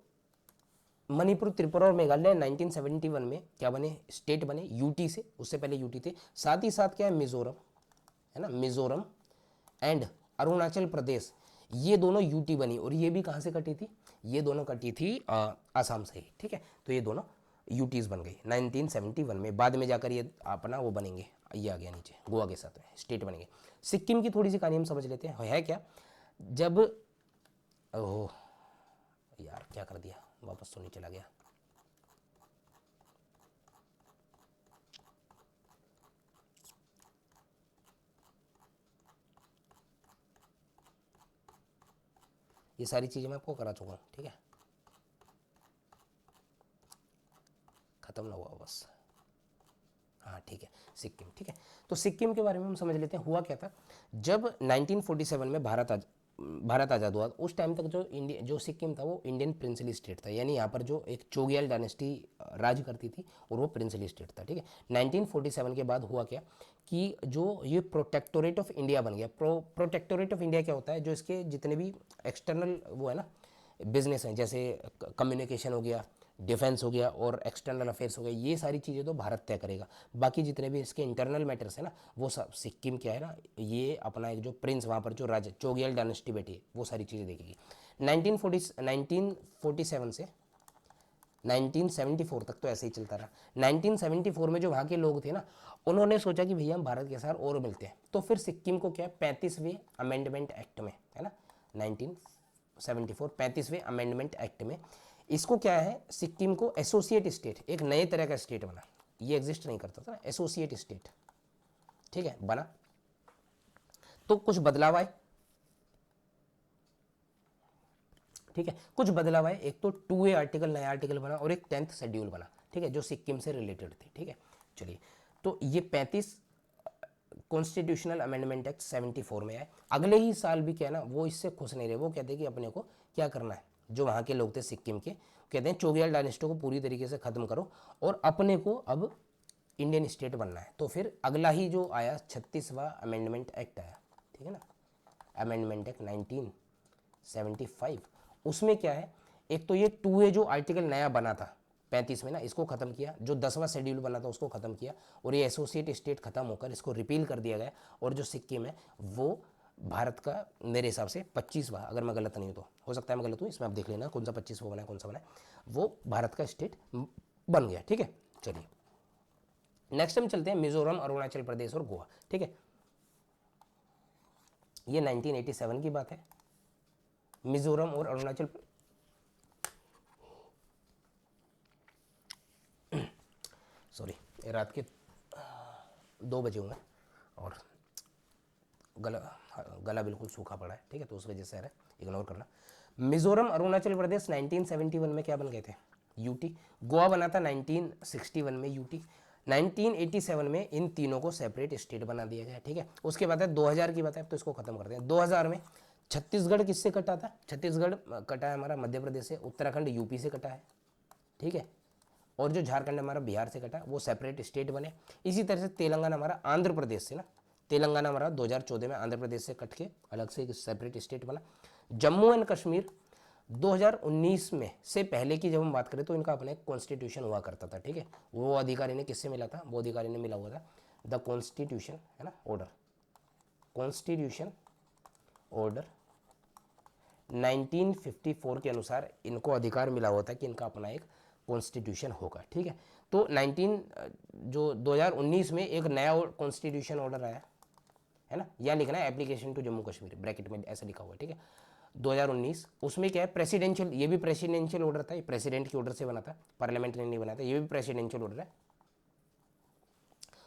मणिपुर, त्रिपुरा और मेघालय 1971 में क्या बने, स्टेट बने, यूटी से। उससे पहले यूटी थे। साथ ही साथ क्या है, मिजोरम, है ना, मिजोरम एंड अरुणाचल प्रदेश, ये दोनों यूटी बनी। और ये भी कहाँ से कटी थी, ये दोनों कटी थी आसाम से ही, ठीक है। तो ये दोनों यूटीज बन गई 1971 में। बाद में जाकर ये अपना वो बनेंगे, ये आ गया नीचे गोवा के साथ में स्टेट बनेंगे। सिक्किम की थोड़ी सी कहानी हम समझ लेते हैं, है क्या। जब, ओह यार क्या कर दिया, वापस तो नहीं चला गया। ये सारी चीज़ें मैं आपको करा चुका हूँ, ठीक है, खत्म ना हुआ बस। हाँ ठीक है, सिक्किम, ठीक है। तो सिक्किम के बारे में हम समझ लेते हैं, हुआ क्या था। जब 1947 में भारत आज़ाद हुआ, उस टाइम तक जो इंडिया, जो सिक्किम था वो इंडियन प्रिंसली स्टेट था। यानी यहाँ पर जो एक चोग्याल डायनेस्टी राज करती थी और वो प्रिंसली स्टेट था, ठीक है। 1947 के बाद हुआ क्या कि जो ये प्रोटेक्टोरेट ऑफ इंडिया बन गया। प्रोटेक्टोरेट ऑफ इंडिया क्या होता है, जो इसके जितने भी एक्सटर्नल वो है ना बिजनेस हैं, जैसे कम्युनिकेशन हो गया, डिफेंस हो गया और एक्सटर्नल अफेयर्स हो गया, ये सारी चीज़ें तो भारत तय करेगा। बाकी जितने भी इसके इंटरनल मैटर्स है ना, वो सब सिक्किम क्या है ना, ये अपना एक जो प्रिंस वहाँ पर जो राजा चोग्याल डायनेस्टी बैठी है, वो सारी चीज़ें देखेगी। 1947 से 1974 तक तो ऐसे ही चलता रहा। 1974 में जो वहाँ के लोग थे ना, उन्होंने सोचा कि भैया हम भारत के साथ और मिलते हैं। तो फिर सिक्किम को क्या है, 35वें अमेंडमेंट एक्ट में, है ना, 1974 35वें अमेंडमेंट एक्ट में इसको क्या है, सिक्किम को एसोसिएट स्टेट, एक नए तरह का स्टेट बना। ये एग्जिस्ट नहीं करता था, एसोसिएट स्टेट, ठीक है, बना। तो कुछ बदलाव आए, ठीक है, कुछ बदलाव आए। एक तो 2A आर्टिकल, नया आर्टिकल बना, और एक 10th शेड्यूल बना, ठीक है, जो सिक्किम से रिलेटेड थे, ठीक है। चलिए, तो ये 35 कॉन्स्टिट्यूशनल अमेंडमेंट एक्ट 74 में आए। अगले ही साल भी क्या है ना, वो इससे खुश नहीं रहे। वो कहते हैं कि अपने को क्या करना है, जो वहाँ के लोग थे सिक्किम के, कहते हैं चोग्याल डायनेस्टी को पूरी तरीके से ख़त्म करो और अपने को अब इंडियन स्टेट बनना है। तो फिर अगला ही जो आया 36वां अमेंडमेंट एक्ट आया, ठीक है ना, अमेंडमेंट एक्ट 1975। उसमें क्या है, एक तो ये 2A जो आर्टिकल नया बना था 35 में ना, इसको खत्म किया। जो 10वां शेड्यूल बना था उसको खत्म किया, और ये एसोसिएट स्टेट खत्म होकर इसको रिपील कर दिया गया। और जो सिक्किम है वो भारत का मेरे हिसाब से 25वां, अगर मैं गलत नहीं हूँ तो, हो सकता है मैं गलत हूँ, इसमें आप देख लेना कौन सा 25वां बना है, कौन सा बना है, वो भारत का स्टेट बन गया, ठीक है। चलिए, नेक्स्ट हम चलते हैं मिजोरम, अरुणाचल प्रदेश और गोवा, ठीक है। ये 1987 की बात है। मिजोरम और अरुणाचल, सॉरी, रात के 2 बजे हुए और गला बिल्कुल सूखा पड़ा है, ठीक है, तो उस वजह से है, इग्नोर करना। मिजोरम, अरुणाचल प्रदेश 1971 में क्या बन गए थे, यूटी। गोवा बना था 1961 में यूटी। 1987 में इन तीनों को सेपरेट स्टेट बना दिया गया, ठीक है। उसके बाद है 2000 की बात है, तो इसको खत्म करते हैं। 2000 में छत्तीसगढ़ किससे कटा था? छत्तीसगढ़ कटा है हमारा मध्य प्रदेश से, उत्तराखंड यूपी से कटा है, ठीक है, और जो झारखंड हमारा बिहार से कटा वो सेपरेट स्टेट बने। इसी तरह से तेलंगाना हमारा आंध्र प्रदेश से ना, तेलंगाना हमारा 2014 में आंध्र प्रदेश से कट के अलग से एक सेपरेट स्टेट बना। जम्मू एंड कश्मीर 2019 में से पहले की जब हम बात करें तो इनका अपना एक कॉन्स्टिट्यूशन हुआ करता था, ठीक है। वो अधिकार इन्हें किससे मिला था? वो अधिकार इन्हें मिला हुआ था द कॉन्स्टिट्यूशन, है ना, ऑर्डर, कॉन्स्टिट्यूशन ऑर्डर 1954 के अनुसार इनको अधिकार मिला हुआ था कि इनका अपना एक कॉन्स्टिट्यूशन होगा, ठीक है। तो 2019 में एक नया कॉन्स्टिट्यूशन ऑर्डर आया, है ना, यह लिखना है application to Jammu Kashmir, bracket में ऐसा लिखा हुआ है, ठीक है। 2019 उसमें क्या है, प्रेसिडेंशियल, ये भी प्रेसिडेंशियल ऑर्डर था, ये प्रेसिडेंट के ऑर्डर से बना था, पार्लियामेंट ने नहीं बनाया था, ये भी प्रेसिडेंशियल ऑर्डर है।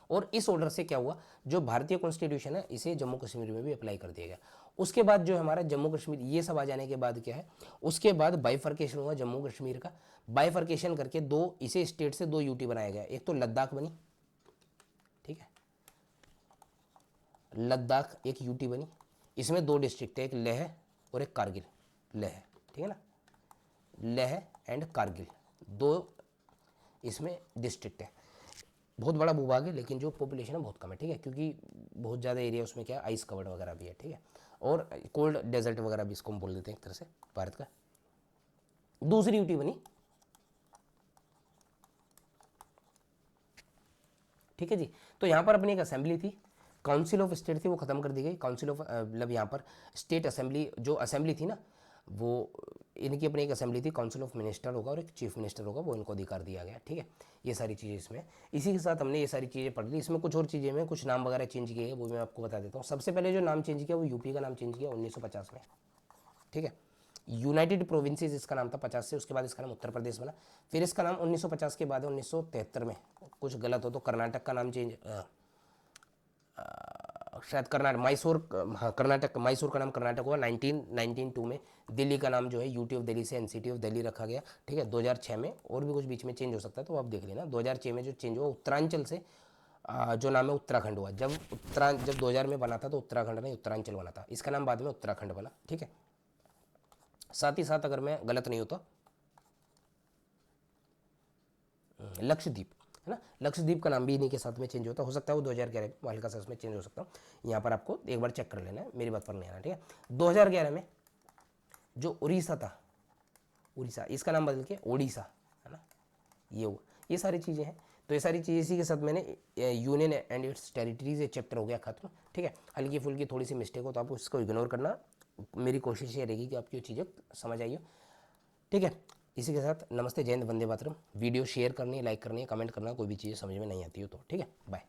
और इस ऑर्डर से क्या हुआ, जो भारतीय कॉन्स्टिट्यूशन है इसे जम्मू कश्मीर में भी अप्लाई कर दिया गया। उसके बाद जो हमारा जम्मू कश्मीर ये सब आ जाने के बाद क्या है, उसके बाद बाइफर्केशन हुआ जम्मू कश्मीर का। बाइफर्केशन करके दो, इसे स्टेट से दो यूटी बनाया गया, एक तो लद्दाख बनी, ठीक है, लद्दाख एक यूटी बनी, इसमें दो डिस्ट्रिक्ट है, एक लेह और एक कारगिल, लेह, ठीक है ना, लेह एंड कारगिल, दो इसमें डिस्ट्रिक्ट है। बहुत बड़ा भूभाग है लेकिन जो पॉपुलेशन है बहुत कम है, ठीक है, क्योंकि बहुत ज़्यादा एरिया उसमें क्या है, आइस कवर्ड वगैरह भी है, ठीक है, और कोल्ड डेजर्ट वगैरह भी इसको हम बोल देते हैं एक तरह से भारत का। दूसरी यूटी बनी, ठीक है जी। तो यहाँ पर अपनी एक असेंबली थी, काउंसिल ऑफ स्टेट थी, वो खत्म कर दी गई। काउंसिल ऑफ मतलब यहाँ पर स्टेट असेंबली, जो असेंबली थी ना, वो इनकी अपनी एक असेंबली थी, काउंसिल ऑफ मिनिस्टर होगा और एक चीफ मिनिस्टर होगा, वो इनको अधिकार दिया गया, ठीक है। ये सारी चीज़ें इसमें, इसी के साथ हमने ये सारी चीज़ें पढ़ ली। इसमें कुछ और चीज़ें में कुछ नाम वगैरह चेंज किए हैं, वो मैं आपको बता देता हूँ। सबसे पहले जो नाम चेंज किया वो यूपी का नाम चेंज किया 1950 में, ठीक है। यूनाइटेड प्रोविंसेस इसका नाम था 50 से, उसके बाद इसका नाम उत्तर प्रदेश बना। फिर इसका नाम 1950 के बाद 1973 में, कुछ गलत हो तो कर्नाटक का नाम चेंज, शायद कर्नाटक, मैसूर, हाँ कर्नाटक, मैसूर का नाम कर्नाटक हुआ। 1992 में दिल्ली का नाम जो है यूटी ऑफ दिल्ली से एनसीटी ऑफ दिल्ली रखा गया, ठीक है। 2006 में, और भी कुछ बीच में चेंज हो सकता है तो आप देख लेना। 2006 में जो चेंज हुआ, उत्तरांचल से जो नाम है उत्तराखंड हुआ। जब 2000 में बना था तो उत्तराखंड नहीं उत्तरांचल बना था, इसका नाम बाद में उत्तराखंड बना, ठीक है। साथ ही साथ अगर मैं गलत नहीं होता, लक्षद्वीप, है ना, लक्षद्वीप का नाम भी इन्हीं के साथ में चेंज होता, हो सकता है वो 2011 में हल्का सा इसमें चेंज हो सकता है। यहाँ पर आपको एक बार चेक कर लेना है, मेरी बात पर नहीं आना, ठीक है। 2011 में जो उड़ीसा था, उड़ीसा, इसका नाम बदल के ओडिशा, है ना, ये हुआ। ये सारी चीज़ें हैं, तो ये सारी चीज़ें इसी के साथ मैंने यूनियन एंड इट्स टेरिटरीज ये चैप्टर हो गया खत्म, ठीक है। हल्की फुल्की थोड़ी सी मिस्टेक हो तो आप उसको इग्नोर करना, मेरी कोशिश ये रहेगी कि आपकी चीज़ें समझ आई हो, ठीक है। इसी के साथ नमस्ते, जय हिंद, वंदे मातरम। वीडियो शेयर करनी है, लाइक करनी है, कमेंट करना, कोई भी चीज़ समझ में नहीं आती हो तो, ठीक है, बाय।